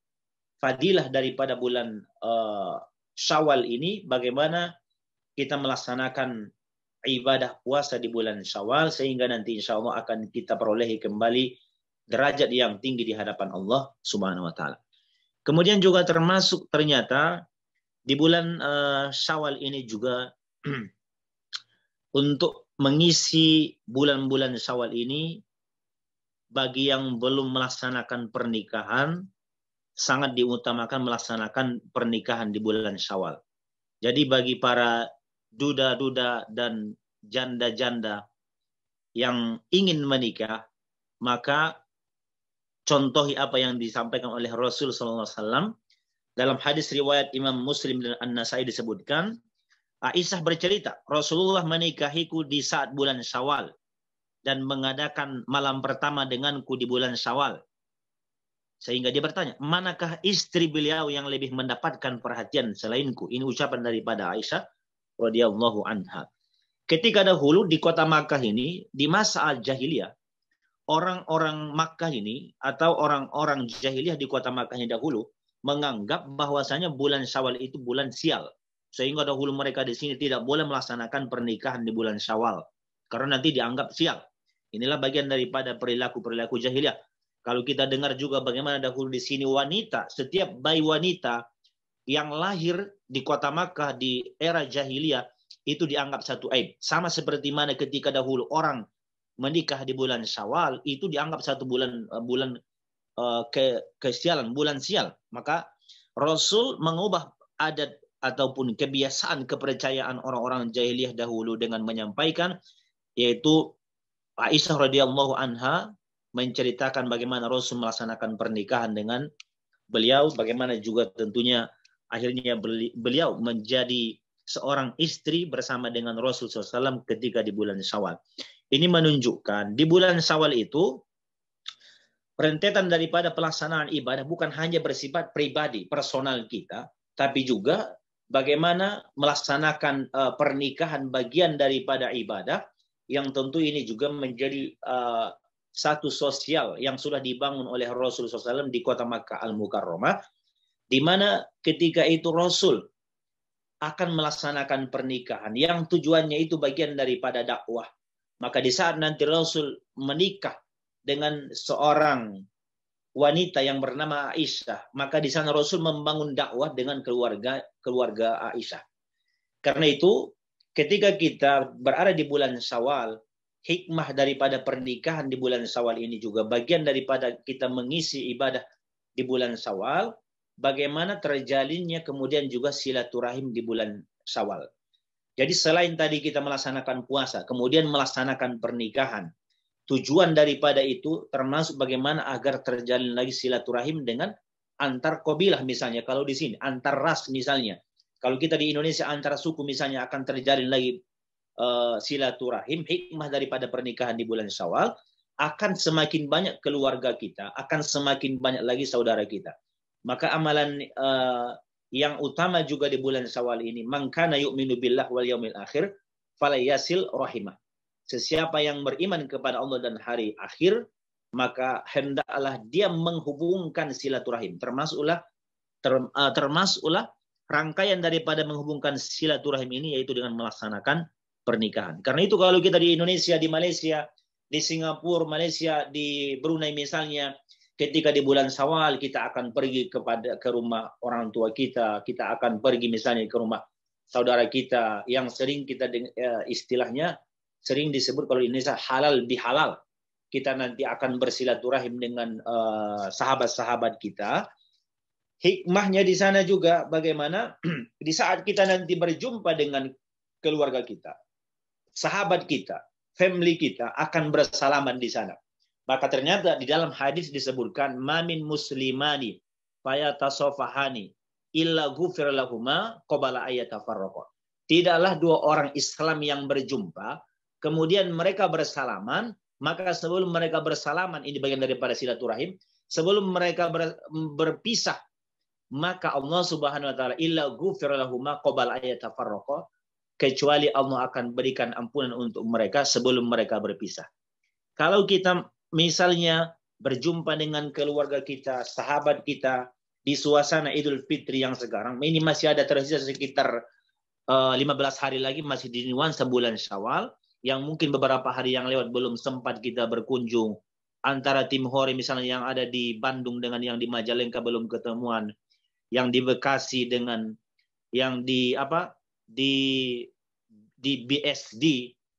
fadilah daripada bulan Syawal ini, bagaimana kita melaksanakan ibadah puasa di bulan Syawal, sehingga nanti insya Allah akan kita perolehi kembali derajat yang tinggi di hadapan Allah Subhanahu wa taala. Kemudian juga termasuk ternyata di bulan Syawal ini juga untuk mengisi bulan-bulan Syawal ini, bagi yang belum melaksanakan pernikahan, sangat diutamakan melaksanakan pernikahan di bulan Syawal. Jadi bagi para duda-duda dan janda-janda yang ingin menikah, maka contohi apa yang disampaikan oleh Rasul SAW dalam hadis riwayat Imam Muslim dan An-Nasai disebutkan, Aisyah bercerita, Rasulullah menikahiku di saat bulan Syawal dan mengadakan malam pertama denganku di bulan Syawal. Sehingga dia bertanya, manakah istri beliau yang lebih mendapatkan perhatian selainku? Ini ucapan daripada Aisyah radhiyallahu anha. ketika dahulu di kota Makkah ini, di masa al-jahiliyah, orang-orang Makkah ini atau orang-orang jahiliyah di kota Makkah ini dahulu menganggap bahwasanya bulan Syawal itu bulan sial. Sehingga dahulu mereka di sini tidak boleh melaksanakan pernikahan di bulan Syawal. Karena nanti dianggap sial. Inilah bagian daripada perilaku-perilaku jahiliyah. Kalau kita dengar juga bagaimana dahulu di sini wanita, setiap bayi wanita yang lahir di kota Makkah di era jahiliyah itu dianggap satu aib. Sama seperti mana ketika dahulu orang menikah di bulan Syawal itu dianggap satu bulan kesialan, bulan sial. Maka Rasul mengubah adat ataupun kebiasaan kepercayaan orang-orang jahiliyah dahulu dengan menyampaikan, yaitu Aisyah radhiyallahu anha menceritakan bagaimana Rasul melaksanakan pernikahan dengan beliau, bagaimana juga tentunya akhirnya beliau menjadi seorang istri bersama dengan Rasul SAW ketika di bulan Syawal. Ini menunjukkan di bulan Syawal itu rentetan daripada pelaksanaan ibadah bukan hanya bersifat pribadi, personal kita, tapi juga bagaimana melaksanakan pernikahan bagian daripada ibadah yang tentu ini juga menjadi satu sosial yang sudah dibangun oleh Rasul SAW di kota Makkah Al-Mukarramah, di mana ketika itu Rasul akan melaksanakan pernikahan yang tujuannya itu bagian daripada dakwah. Maka di saat nanti Rasul menikah dengan seorang wanita yang bernama Aisyah, maka di sana Rasul membangun dakwah dengan keluarga Aisyah. Karena itu, ketika kita berada di bulan Syawal, hikmah daripada pernikahan di bulan Syawal ini juga bagian daripada kita mengisi ibadah di bulan Syawal, bagaimana terjalinnya kemudian juga silaturahim di bulan Syawal. Jadi selain tadi kita melaksanakan puasa, kemudian melaksanakan pernikahan, tujuan daripada itu termasuk bagaimana agar terjalin lagi silaturahim dengan antar kabilah misalnya. Kalau di sini antar ras misalnya. Kalau kita di Indonesia antar suku misalnya akan terjalin lagi silaturahim. Hikmah daripada pernikahan di bulan Syawal akan semakin banyak keluarga kita, akan semakin banyak lagi saudara kita. Maka amalan yang utama juga di bulan Syawal ini, man kana yu'minu billah wal yaumil akhir falayasil rahimah. Sesiapa yang beriman kepada Allah dan hari akhir, maka hendaklah dia menghubungkan silaturahim. Termasuklah rangkaian daripada menghubungkan silaturahim ini yaitu dengan melaksanakan pernikahan. Karena itu kalau kita di Indonesia, di Malaysia, di Singapura, Malaysia, di Brunei misalnya, ketika di bulan Syawal kita akan pergi ke rumah orang tua kita, kita akan pergi misalnya ke rumah saudara kita yang sering kita istilahnya sering disebut kalau di Indonesia halal bihalal. Kita nanti akan bersilaturahim dengan sahabat-sahabat kita. Hikmahnya di sana juga bagaimana di saat kita nanti berjumpa dengan keluarga kita, sahabat kita, family kita akan bersalaman di sana. Maka ternyata di dalam hadis disebutkan mamin muslimani fayatasafahani illa ghufira lahuma qabla ayatafarraqa. Tidaklah dua orang Islam yang berjumpa kemudian mereka bersalaman, maka sebelum mereka bersalaman, ini bagian daripada silaturahim, sebelum mereka berpisah, maka Allah Subhanahu wa taala illa ghufira lahuma qabla ayatafarraqa, kecuali Allah akan berikan ampunan untuk mereka sebelum mereka berpisah. Kalau kita misalnya berjumpa dengan keluarga kita, sahabat kita di suasana Idul Fitri yang sekarang, ini masih ada tersisa sekitar 15 hari lagi masih di nuansa bulan Syawal, yang mungkin beberapa hari yang lewat belum sempat kita berkunjung. Antara tim Hore misalnya yang ada di Bandung dengan yang di Majalengka belum ketemuan, yang di Bekasi dengan yang di BSD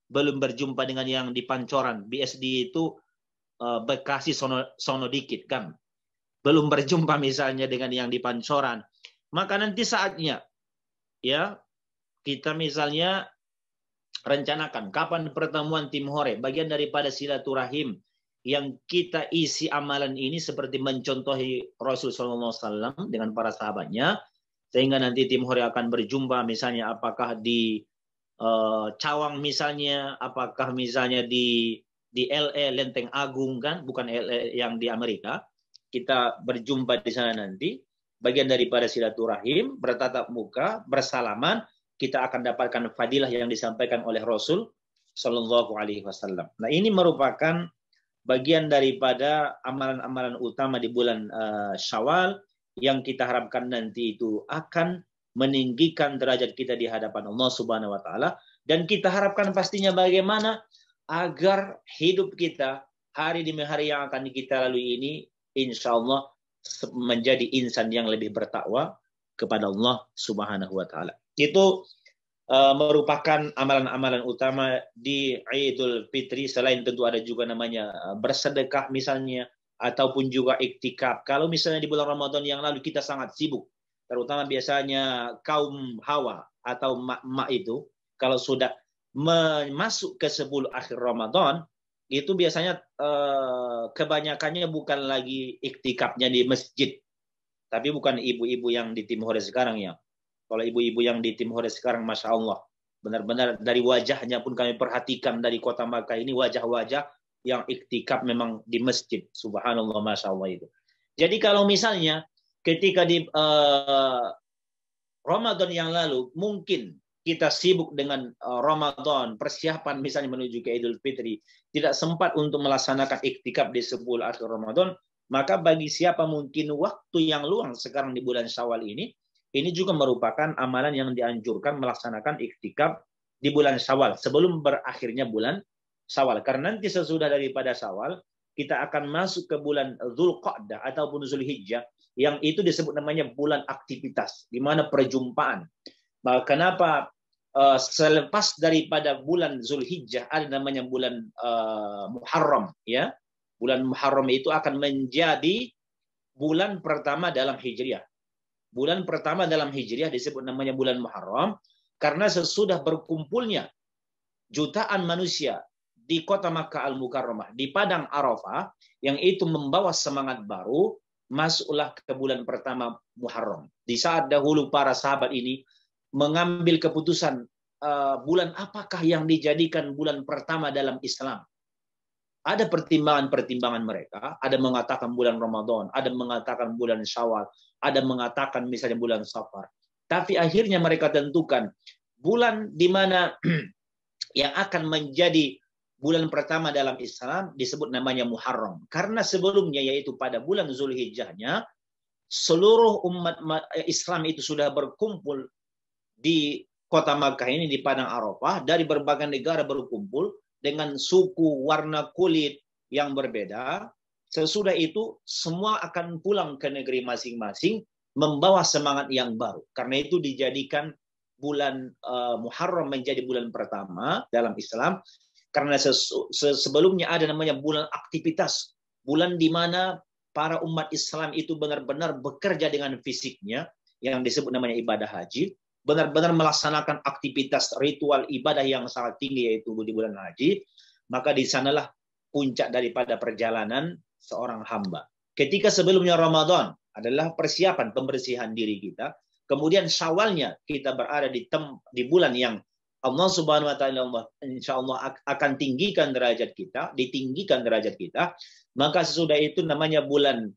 belum berjumpa dengan yang di Pancoran. BSD itu Bekasi sono dikit kan, belum berjumpa misalnya dengan yang di Pancoran. Maka nanti saatnya ya kita misalnya rencanakan kapan pertemuan tim Hore, bagian daripada silaturahim yang kita isi amalan ini seperti mencontohi Rasulullah SAW dengan para sahabatnya, sehingga nanti tim Hore akan berjumpa misalnya apakah di Cawang misalnya, apakah misalnya di LA Lenteng Agung kan, bukan LA yang di Amerika. Kita berjumpa di sana nanti, bagian daripada silaturahim, bertatap muka, bersalaman, kita akan dapatkan fadilah yang disampaikan oleh Rasul Shallallahu Alaihi Wasallam. Nah, ini merupakan bagian daripada amalan-amalan utama di bulan Syawal yang kita harapkan nanti itu akan meninggikan derajat kita di hadapan Allah Subhanahu wa taala, dan kita harapkan pastinya bagaimana agar hidup kita hari demi hari yang akan kita lalui ini insya Allah menjadi insan yang lebih bertakwa kepada Allah Subhanahu wa taala. Itu merupakan amalan-amalan utama di Idul Fitri. Selain tentu ada juga namanya bersedekah misalnya, ataupun juga iktikaf. Kalau misalnya di bulan Ramadan yang lalu kita sangat sibuk, terutama biasanya kaum hawa atau mak-mak itu, kalau sudah masuk ke 10 akhir Ramadan, itu biasanya kebanyakannya bukan lagi iktikafnya di masjid. Tapi bukan ibu-ibu yang di Timur sekarang ya. Kalau ibu-ibu yang di Timur sekarang, Masya Allah, benar-benar dari wajahnya pun kami perhatikan dari kota Makkah ini, wajah-wajah yang iktikaf memang di masjid. Subhanallah, Masya Allah itu. Jadi kalau misalnya ketika di Ramadan yang lalu, mungkin kita sibuk dengan Ramadan, persiapan misalnya menuju ke Idul Fitri, tidak sempat untuk melaksanakan iktikaf di 10 akhir Ramadan, maka bagi siapa mungkin waktu yang luang sekarang di bulan Syawal ini juga merupakan amalan yang dianjurkan melaksanakan iktikaf di bulan Syawal sebelum berakhirnya bulan Syawal. Karena nanti sesudah daripada Syawal kita akan masuk ke bulan Dzulqa'dah ataupun Zulhijjah, yang itu disebut namanya bulan aktivitas, di mana perjumpaan. Kenapa selepas daripada bulan Zulhijjah ada namanya bulan Muharram ya. Bulan Muharram itu akan menjadi bulan pertama dalam Hijriah. Bulan pertama dalam Hijriah disebut namanya bulan Muharram karena sesudah berkumpulnya jutaan manusia di kota Makkah Al-Mukarramah, di padang Arafah, yang itu membawa semangat baru, masuklah ke bulan pertama Muharram. Di saat dahulu para sahabat ini mengambil keputusan bulan apakah yang dijadikan bulan pertama dalam Islam. Ada pertimbangan-pertimbangan mereka, ada mengatakan bulan Ramadan, ada mengatakan bulan Syawal, ada mengatakan misalnya bulan Safar. Tapi akhirnya mereka tentukan bulan di mana yang akan menjadi bulan pertama dalam Islam disebut namanya Muharram. Karena sebelumnya yaitu pada bulan Zulhijjahnya, seluruh umat Islam itu sudah berkumpul di kota Makkah ini, di padang Arafah, dari berbagai negara berkumpul dengan suku, warna kulit yang berbeda. Sesudah itu semua akan pulang ke negeri masing-masing membawa semangat yang baru. Karena itu dijadikan bulan Muharram menjadi bulan pertama dalam Islam. Karena sebelumnya ada namanya bulan aktivitas. Bulan di mana para umat Islam itu benar-benar bekerja dengan fisiknya, yang disebut namanya ibadah haji. Benar-benar melaksanakan aktivitas ritual ibadah yang sangat tinggi yaitu di bulan haji, maka di sanalah puncak daripada perjalanan seorang hamba. Ketika sebelumnya Ramadan adalah persiapan pembersihan diri kita, kemudian Syawalnya kita berada di bulan yang Allah Subhanahu wa taala insyaallah akan tinggikan derajat kita, ditinggikan derajat kita, maka sesudah itu namanya bulan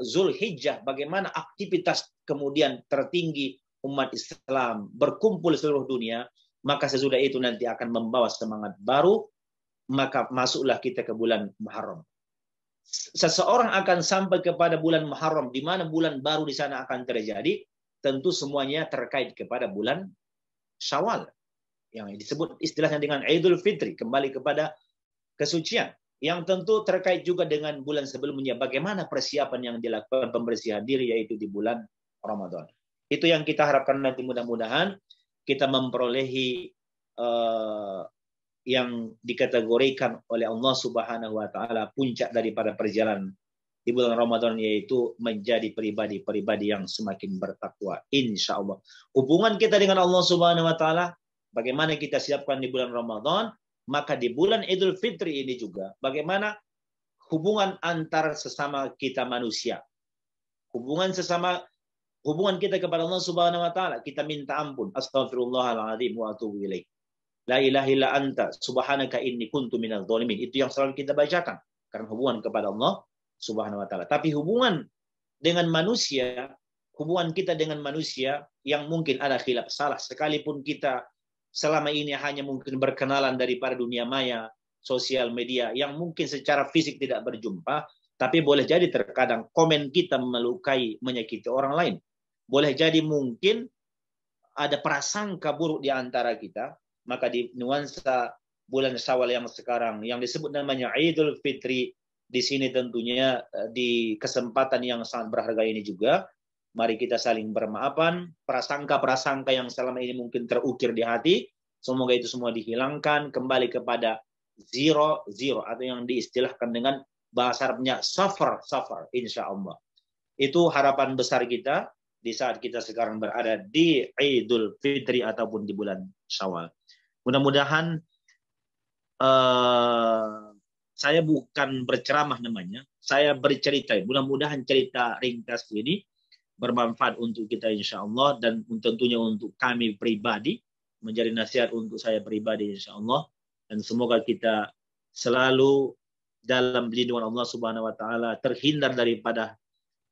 Zulhijjah, bagaimana aktivitas kemudian tertinggi umat Islam berkumpul seluruh dunia, maka sesudah itu nanti akan membawa semangat baru, maka masuklah kita ke bulan Muharram. Seseorang akan sampai kepada bulan Muharram, di mana bulan baru di sana akan terjadi, tentu semuanya terkait kepada bulan Syawal, yang disebut istilahnya dengan Idul Fitri, kembali kepada kesucian, yang tentu terkait juga dengan bulan sebelumnya, bagaimana persiapan yang dilakukan pembersihan diri, yaitu di bulan Ramadan. Itu yang kita harapkan nanti, mudah-mudahan kita memperolehi yang dikategorikan oleh Allah Subhanahu wa taala puncak daripada perjalanan di bulan Ramadan, yaitu menjadi pribadi-pribadi yang semakin bertakwa insya Allah. Hubungan kita dengan Allah Subhanahu wa taala bagaimana kita siapkan di bulan Ramadan, maka di bulan Idul Fitri ini juga bagaimana hubungan antar sesama kita manusia. Hubungan kita kepada Allah Subhanahu wa taala, kita minta ampun, astaghfirullahaladzim wa atubu ilaih. La ilaha illa anta subhanaka inni kuntu minadz dzalimin. Itu yang selalu kita bacakan karena hubungan kepada Allah Subhanahu wa taala. Tapi hubungan dengan manusia, hubungan kita dengan manusia yang mungkin ada khilaf salah, sekalipun kita selama ini hanya mungkin berkenalan daripada dunia maya, sosial media, yang mungkin secara fisik tidak berjumpa, tapi boleh jadi terkadang komen kita melukai, menyakiti orang lain. Boleh jadi mungkin ada prasangka buruk di antara kita, maka di nuansa bulan Syawal yang sekarang yang disebut namanya Idul Fitri, di sini tentunya di kesempatan yang sangat berharga ini juga, mari kita saling bermaafan, prasangka-prasangka yang selama ini mungkin terukir di hati, semoga itu semua dihilangkan, kembali kepada zero atau yang diistilahkan dengan bahasa Arabnya safar, insya Allah. Itu harapan besar kita di saat kita sekarang berada di Idul Fitri ataupun di bulan Syawal. Mudah-mudahan saya bukan berceramah namanya, saya bercerita. Mudah-mudahan cerita ringkas ini bermanfaat untuk kita insya Allah, dan tentunya untuk kami pribadi, menjadi nasihat untuk saya pribadi insya Allah. Dan semoga kita selalu dalam lindungan Allah Subhanahu wa Ta'ala, terhindar daripada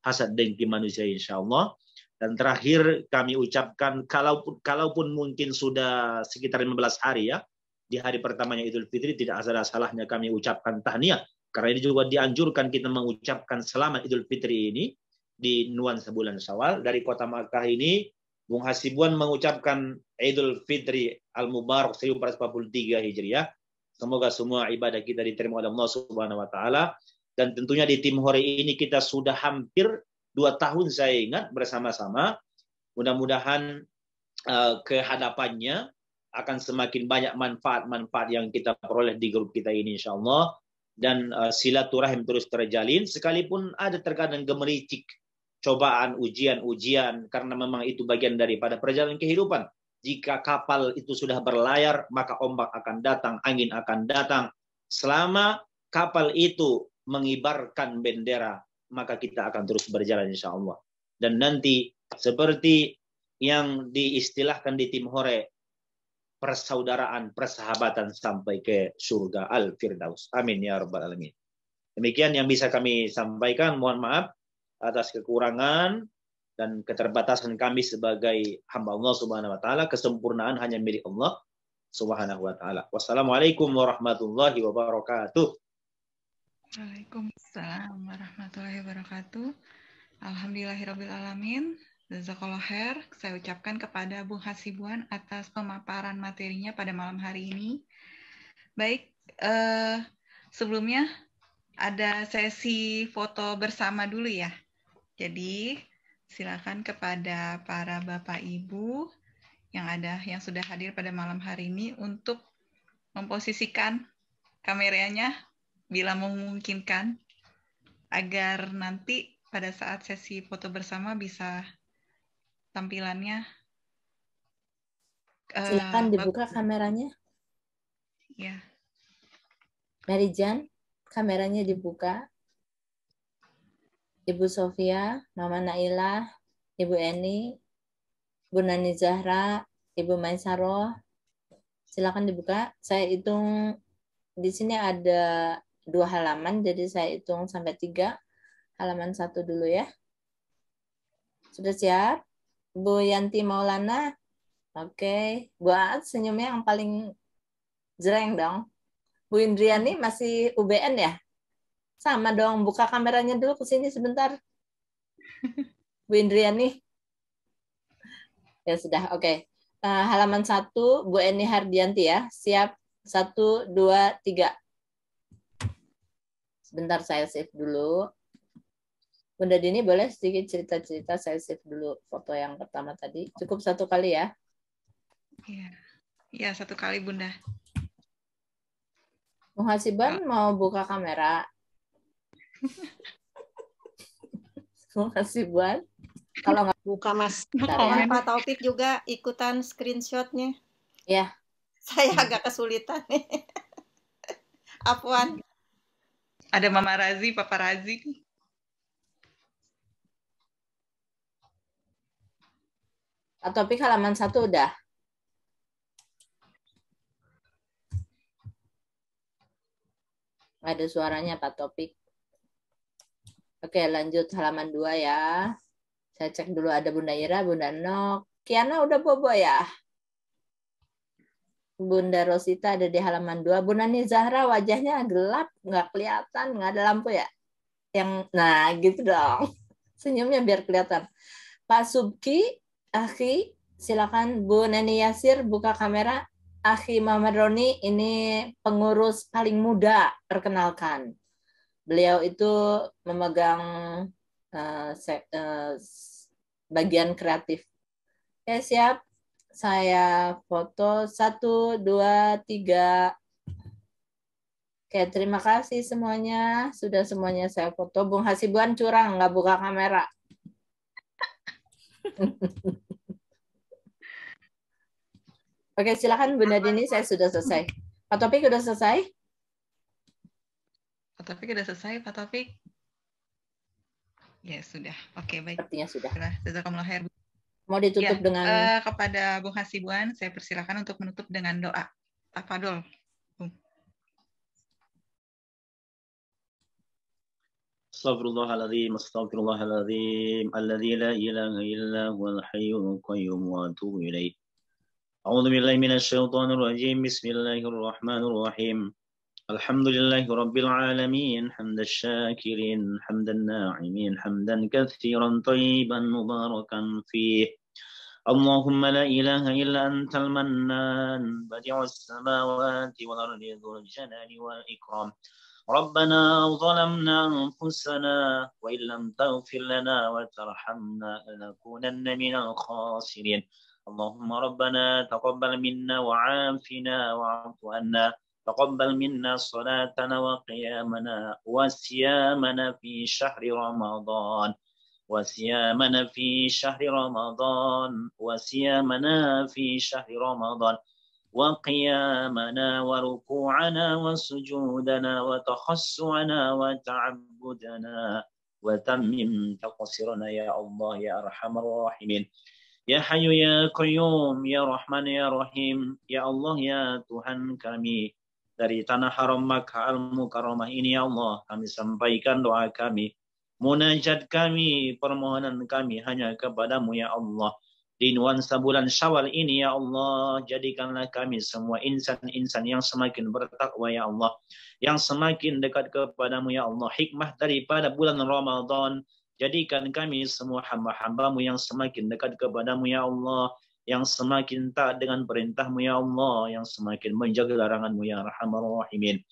hasad dengki manusia insya Allah. Dan terakhir kami ucapkan, kalaupun mungkin sudah sekitar 15 hari ya, di hari pertamanya Idul Fitri, tidak ada salahnya kami ucapkan tahniah. Karena ini juga dianjurkan kita mengucapkan selamat Idul Fitri ini di nuansa bulan Syawal. Dari kota Makkah ini, Bung Hasibuan mengucapkan Idul Fitri Al-Mubarak 1443 Hijriah. Semoga semua ibadah kita diterima oleh Allah Subhanahu wa Ta'ala. Dan tentunya di tim Hore ini kita sudah hampir 2 tahun saya ingat bersama-sama. Mudah-mudahan kehadapannya akan semakin banyak manfaat-manfaat yang kita peroleh di grup kita ini insya Allah. Dan silaturahim terus terjalin, sekalipun ada terkadang gemericik, cobaan, ujian, karena memang itu bagian daripada perjalanan kehidupan. Jika kapal itu sudah berlayar, maka ombak akan datang, angin akan datang. Selama kapal itu mengibarkan bendera, maka kita akan terus berjalan insya Allah. Dan nanti seperti yang diistilahkan di tim Hore, persaudaraan, persahabatan sampai ke surga Al-Firdaus. Amin ya rabbal alamin. Demikian yang bisa kami sampaikan. Mohon maaf atas kekurangan dan keterbatasan kami sebagai hamba Allah Subhanahu wa Ta'ala. Kesempurnaan hanya milik Allah Subhanahu wa Ta'ala. Wassalamualaikum warahmatullahi wabarakatuh. Waalaikumsalam warahmatullahi wabarakatuh. Alhamdulillahirabbil alamin. Jazakallah khair, saya ucapkan kepada Bung Hasibuan atas pemaparan materinya pada malam hari ini. Baik, sebelumnya ada sesi foto bersama dulu ya. Jadi silakan kepada para Bapak Ibu yang sudah hadir pada malam hari ini untuk memposisikan kameranya bila memungkinkan, agar nanti pada saat sesi foto bersama bisa tampilannya. Silakan dibuka kameranya. Ya. Mary Jan, kameranya dibuka. Ibu Sofia, Mama Nailah, Ibu Eni, Bu Nani Zahra, Ibu Mainsaroh, silakan dibuka. Saya hitung di sini ada 2 halaman, jadi saya hitung sampai 3. Halaman 1 dulu ya. Sudah siap? Bu Yanti Maulana, oke. Buat senyumnya yang paling jereng dong. Bu Indriani masih UBN ya? Sama dong, buka kameranya dulu ke sini sebentar. Bu Indriani. Ya sudah, oke. Halaman 1, Bu Eni Hardianti ya. Siap, 1, 2, 3. Sebentar saya save dulu. Bunda Dini boleh sedikit cerita-cerita, saya save dulu foto yang pertama tadi. Cukup 1 kali ya? Iya, ya 1 kali Bunda. Bung Hasiban mau buka kamera? Bung Hasiban? Kalau nggak buka Mas. Ya. Pak Taufik juga ikutan screenshotnya. Ya. Saya agak kesulitan. Afwan. Ada Mama Razi, Papa Razi. Pak Topik halaman 1 udah. Nggak ada suaranya Pak Topik. Oke, lanjut halaman 2 ya. Saya cek dulu ada Bunda Ira, Bunda Nok. Kiana udah bobo ya? Bunda Rosita ada di halaman 2. Bunda Nizahra wajahnya gelap, nggak kelihatan, nggak ada lampu ya? Nah gitu dong. Senyumnya biar kelihatan. Pak Subki, Akhi, silakan. Bu Neni Yasir buka kamera. Akhi Muhammad Roni ini pengurus paling muda, perkenalkan. Beliau itu memegang bagian kreatif. Oke, siap. Saya foto 1, 2, 3. Oke, terima kasih semuanya. Sudah semuanya saya foto. Bung Hasibuan curang, nggak buka kamera. Oke, silakan Bunda Dini, saya sudah selesai. Pak Topik sudah selesai? Pak Taufik sudah selesai, Pak Taufik? Ya, sudah. Oke, baik. Sepertinya sudah. Jazakumullah khair. Mau ditutup dengan... kepada Bung Hasibuan, saya persilakan untuk menutup dengan doa. Tafadhol. Astaghfirullahaladzim, astaghfirullahaladzim, alladzi la ilaha illa huwal hayyul qayyum wa atubu ilaih. A'udzu billahi minasyaitonir rajim. Bismillahirrahmanirrahim. Alhamdulillahi rabbil alamin, hamdash syakirin, hamdan na'imin, hamdan katsiran thayyiban mubarakan fih. Allahumma la ilaha illa antal mannan, badi'us samawati wal ardi dzul jalali wal ikram. ربنا ظلمنا أنفسنا وإن لم تغفر لنا وترحمنا لنكونن من الخاسرين اللهم ربنا تقبل منا وعافنا واعف عنا تقبل منا صلاتنا وقيامنا وصيامنا في شهر رمضان وصيامنا في شهر رمضان وصيامنا في شهر رمضان وقيامنا وركوعنا وسجودنا وتخشعنا وتعبدنا وتمم تقصيرنا يا الله يا أرحم الراحمين يا حي يا قيوم يا رحمن يا رحيم يا Allah ya Tuhan kami, dari tanah haram Makkah Al-Mukarramah ini ya Allah, kami sampaikan doa kami, munajat kami, permohonan kami hanya kepadamu ya Allah. Di nuansa bulan Syawal ini ya Allah, jadikanlah kami semua insan-insan yang semakin bertakwa ya Allah, yang semakin dekat kepadamu ya Allah. Hikmah daripada bulan Ramadan, jadikan kami semua hamba-hambamu yang semakin dekat kepadamu ya Allah, yang semakin taat dengan perintahmu ya Allah, yang semakin menjaga laranganmu ya Arhamar Rahimin.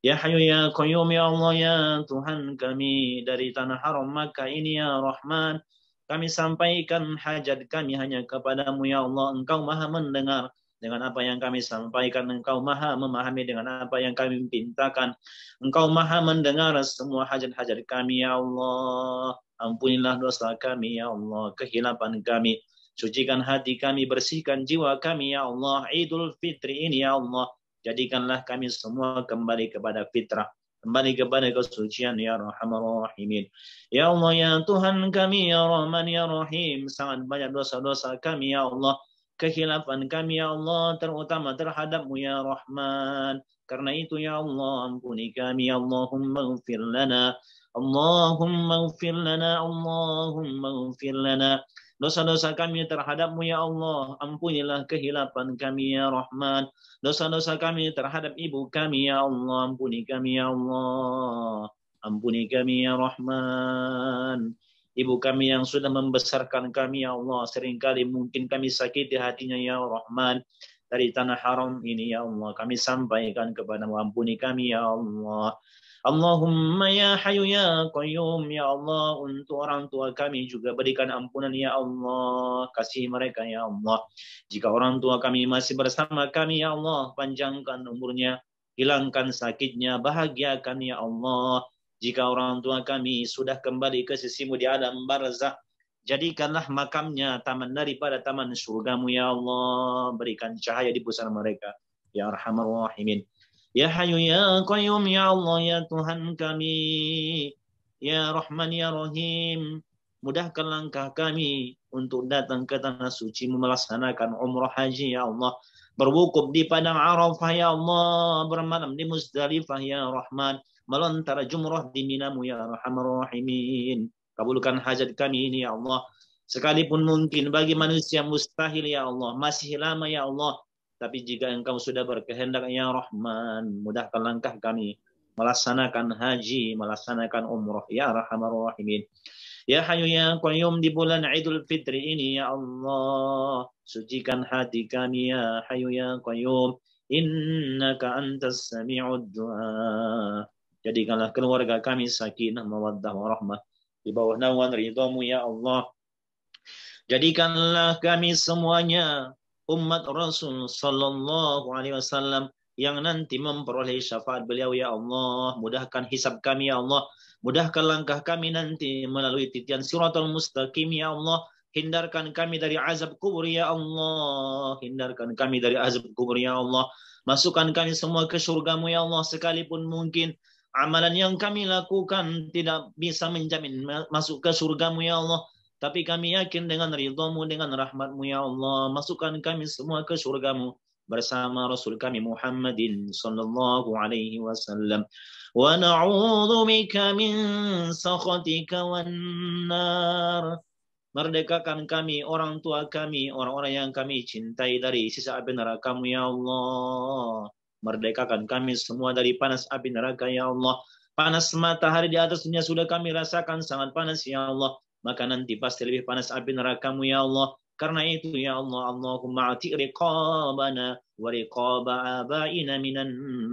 Ya Hayyu ya Qayyum ya Allah ya Tuhan kami, dari tanah haram Makkah ini ya Rahman, kami sampaikan hajat kami hanya kepadamu ya Allah. Engkau maha mendengar dengan apa yang kami sampaikan. Engkau maha memahami dengan apa yang kami pintakan. Engkau maha mendengar semua hajat-hajat kami ya Allah. Ampunilah dosa kami ya Allah, kehilapan kami. Sucikan hati kami, bersihkan jiwa kami ya Allah. Idul Fitri ini ya Allah, jadikanlah kami semua kembali kepada fitrah, kembali kepada kesucian ya Rahman Rahimin. Ya Allah ya Tuhan kami ya Rahman ya Rahim, sangat banyak dosa-dosa kami ya Allah, kehilapan kami ya Allah, terutama terhadapmu ya Rahman. Karena itu ya Allah, ampuni kami. Allahumma ighfir lana, Allahumma ighfir lana, Allahumma ighfir lana. Dosa-dosa kami terhadapmu ya Allah, ampunilah kehilapan kami ya Rahman. Dosa-dosa kami terhadap ibu kami ya Allah, ampuni kami ya Allah, ampuni kami ya Rahman. Ibu kami yang sudah membesarkan kami ya Allah, seringkali mungkin kami sakiti hatinya ya Rahman. Dari tanah haram ini ya Allah, kami sampaikan kepadamu, ampuni kami ya Allah. Allahumma ya Hayyu ya Qayyum ya Allah, untuk orang tua kami juga berikan ampunan ya Allah, kasih mereka ya Allah. Jika orang tua kami masih bersama kami ya Allah, panjangkan umurnya, hilangkan sakitnya, bahagiakan ya Allah. Jika orang tua kami sudah kembali ke sisimu di alam barzakh, jadikanlah makamnya taman daripada taman surgamu ya Allah, berikan cahaya di pusara mereka ya Arhamar Rahimin. Ya Hayyu ya Qayyum ya Allah ya Tuhan kami, ya Rahman ya Rahim, mudahkan langkah kami untuk datang ke tanah suci melaksanakan umrah haji ya Allah, berwukuf di padang Arafah ya Allah, bermalam di Muzdalifah ya Rahman, melontar jumrah di Minamu ya Arhamar Rahimin. Kabulkan hajat kami ini ya Allah. Sekalipun mungkin bagi manusia mustahil ya Allah, masih lama ya Allah. Tapi jika Engkau sudah berkehendak ya Rahman, mudahkan langkah kami melaksanakan haji, melaksanakan umrah ya Arhamar Rahimin. Ya Hayyu ya Qayyum, di bulan Idul Fitri ini ya Allah, sucikan hati kami ya Hayyu ya Qayyum. Innaka antas sami'ud du'a. Jadikanlah keluarga kami sakinah, mawaddah, warahmah di bawah naungan ridhamu ya Allah. Jadikanlah kami semuanya umat Rasul sallallahu alaihi wasallam yang nanti memperoleh syafaat beliau ya Allah. Mudahkan hisab kami ya Allah. Mudahkan langkah kami nanti melalui titian siratal mustaqim ya Allah. Hindarkan kami dari azab kubur ya Allah. Hindarkan kami dari azab kubur ya Allah. Masukkan kami semua ke surgamu ya Allah. Sekalipun mungkin amalan yang kami lakukan tidak bisa menjamin masuk ke surgamu ya Allah. Tapi kami yakin dengan ridhamu, dengan rahmatmu ya Allah. Masukkan kami semua ke surgamu bersama Rasul kami Muhammadin sallallahu alaihi wasallam. Wa na'udzu bika min sakhatika wan nar. Merdekakan kami, orang tua kami, orang-orang yang kami cintai dari sisa api neraka-Mu ya Allah. Merdekakan kami semua dari panas api neraka ya Allah. Panas matahari di atas dunia sudah kami rasakan sangat panas ya Allah. Maka nanti pasti lebih panas api neraka-Mu ya Allah. Karena itu ya Allah, Allahumma ati riqabana wa riqaba abaina minan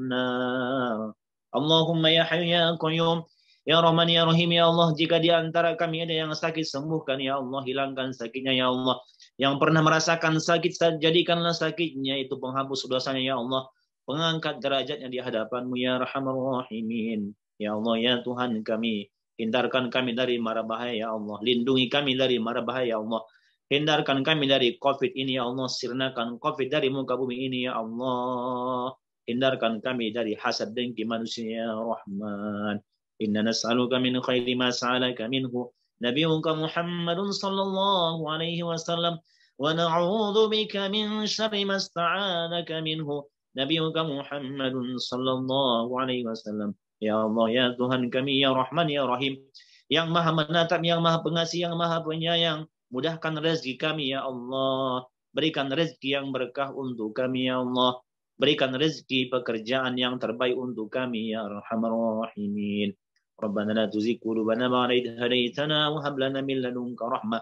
nar. Allahumma ya Hayyu ya Qayyum, ya Rahman ya Rahim ya Allah, jika di antara kami ada yang sakit, sembuhkan ya Allah, hilangkan sakitnya ya Allah. Yang pernah merasakan sakit, jadikanlah sakitnya itu penghapus dosanya ya Allah. Pengangkat derajatnya di hadapan-Mu ya Arhamar Rahimin. Ya Allah ya Tuhan kami, hindarkan kami dari mara bahaya ya Allah. Lindungi kami dari mara bahaya ya Allah. Hindarkan kami dari COVID ini ya Allah. Sirnakan COVID dari muka bumi ini ya Allah. Hindarkan kami dari hasad dengki manusia ya Rahman. Inna nas'aluka min khairi ma sa'alaka minhu nabiyuka Muhammadun sallallahu alaihi wasallam. Wa na'udzu bika min syarri ma sta'anaka minhu nabiyuka Muhammadun sallallahu alaihi wasallam. Ya Allah ya Tuhan kami ya Rahman ya Rahim, yang maha menatap, yang maha pengasih, yang maha penyayang. Mudahkan rezeki kami ya Allah. Berikan rezeki yang berkah untuk kami ya Allah. Berikan rezeki pekerjaan yang terbaik untuk kami ya Arhamar Rahimin. Rabbana la tuzigh qulubana ba'da idh hadaitana wa hab lana min ladunka rahmah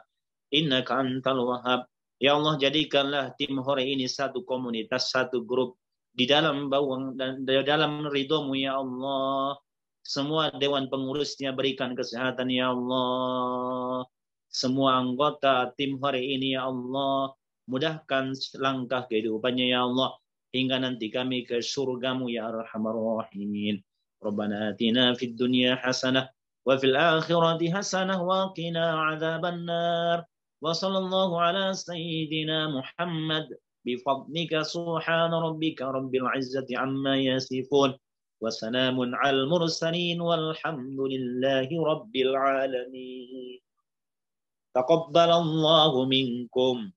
innaka antal wahhab. Ya Allah, jadikanlah tim Hore ini satu komunitas, satu grup di dalam bawang dan dalam ridho-Mu ya Allah. Semua dewan pengurusnya berikan kesehatan ya Allah. Semua anggota tim Hore ini ya Allah, mudahkan langkah kehidupannya ya Allah, hingga nanti kami ke surga-Mu ya Arhamar Rahimin. Rabbana atina fid dunya hasanah wa fil akhirati hasanah wa qina adzaban nar. Wa sallallahu ala sayyidina Muhammad bi fadlika subhana rabbika rabbil izzati amma yasifun wa salamun al mursalin walhamdulillahi rabbil alamin. Taqabbalallahu minkum.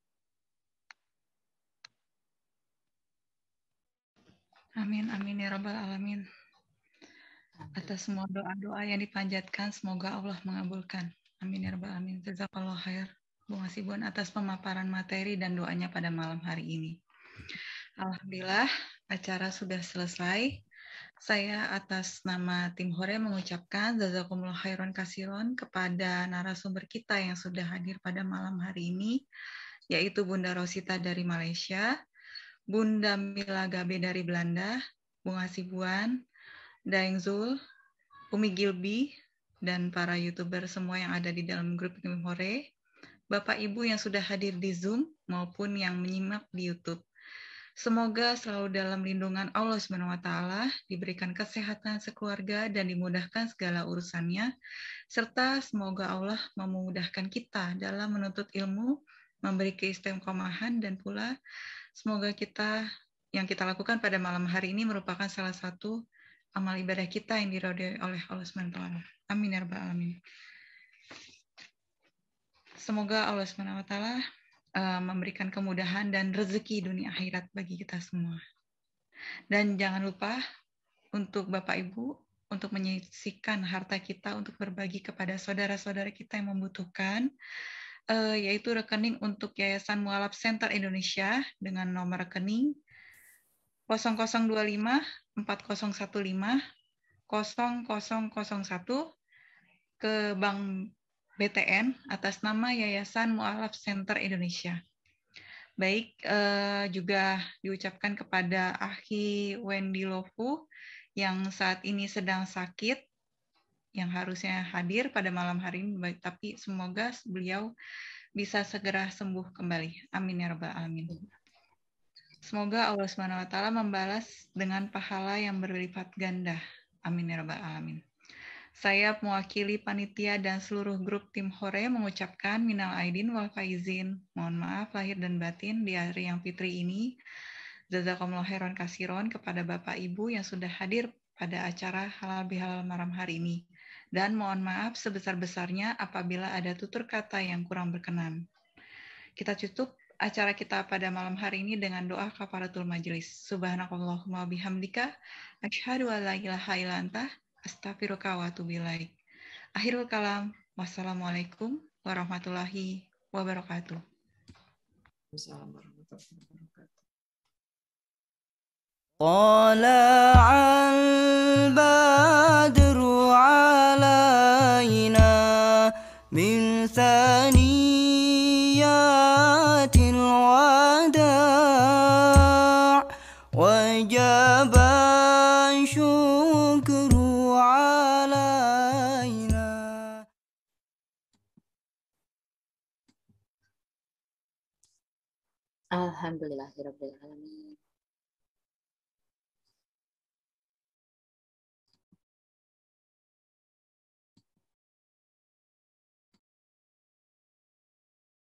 Amin, amin ya Rabbal Alamin. Atas semua doa-doa yang dipanjatkan, semoga Allah mengabulkan. Amin ya Rabbal Alamin. Jazakallahu khair, Bung Hasibun, atas pemaparan materi dan doanya pada malam hari ini. Alhamdulillah, acara sudah selesai. Saya atas nama tim Hore mengucapkan jazakumullah khairan kasiron kepada narasumber kita yang sudah hadir pada malam hari ini, yaitu Bunda Rosita dari Malaysia, Bunda Mila Gabe dari Belanda, Bung Hasibuan, Daeng Zul, Umi Gilby, dan para YouTuber semua yang ada di dalam grup tim Hore, Bapak Ibu yang sudah hadir di Zoom maupun yang menyimak di YouTube. Semoga selalu dalam lindungan Allah SWT, diberikan kesehatan sekeluarga dan dimudahkan segala urusannya, serta semoga Allah memudahkan kita dalam menuntut ilmu, memberi keistiqomahan, dan pula semoga yang kita lakukan pada malam hari ini merupakan salah satu amal ibadah kita yang diridhoi oleh Allah SWT. Amin ya Rabbal Alamin. Semoga Allah SWT memberikan kemudahan dan rezeki dunia akhirat bagi kita semua. Dan jangan lupa untuk Bapak Ibu untuk menyisihkan harta kita untuk berbagi kepada saudara-saudara kita yang membutuhkan, yaitu rekening untuk Yayasan Mualaf Center Indonesia dengan nomor rekening 0025 4015 0001 ke Bank BTN atas nama Yayasan Mualaf Center Indonesia. Baik, juga diucapkan kepada Akhi Wendy Lofu yang saat ini sedang sakit, yang harusnya hadir pada malam hari ini, tapi semoga beliau bisa segera sembuh kembali. Amin ya rabbal alamin. Semoga Allah SWT membalas dengan pahala yang berlipat ganda. Amin ya rabbal alamin. Saya mewakili panitia dan seluruh grup tim Hore mengucapkan minal aidin wal faizin. Mohon maaf lahir dan batin di hari yang fitri ini. Jazakumullah khairan kasiron kepada Bapak Ibu yang sudah hadir pada acara halal bihalal malam hari ini. Dan mohon maaf sebesar-besarnya apabila ada tutur kata yang kurang berkenan. Kita tutup acara kita pada malam hari ini dengan doa kafaratul majelis. Subhanakallahumma bihamdika asyhadu an la ilaha illa anta astaghfiruka wa atubu ilaik. Akhirul kalam. Wassalamualaikum warahmatullahi wabarakatuh. طلع البدر علينا من ثنيات الوداع وجب الشكر علينا. Alhamdulillahirabbil alamin.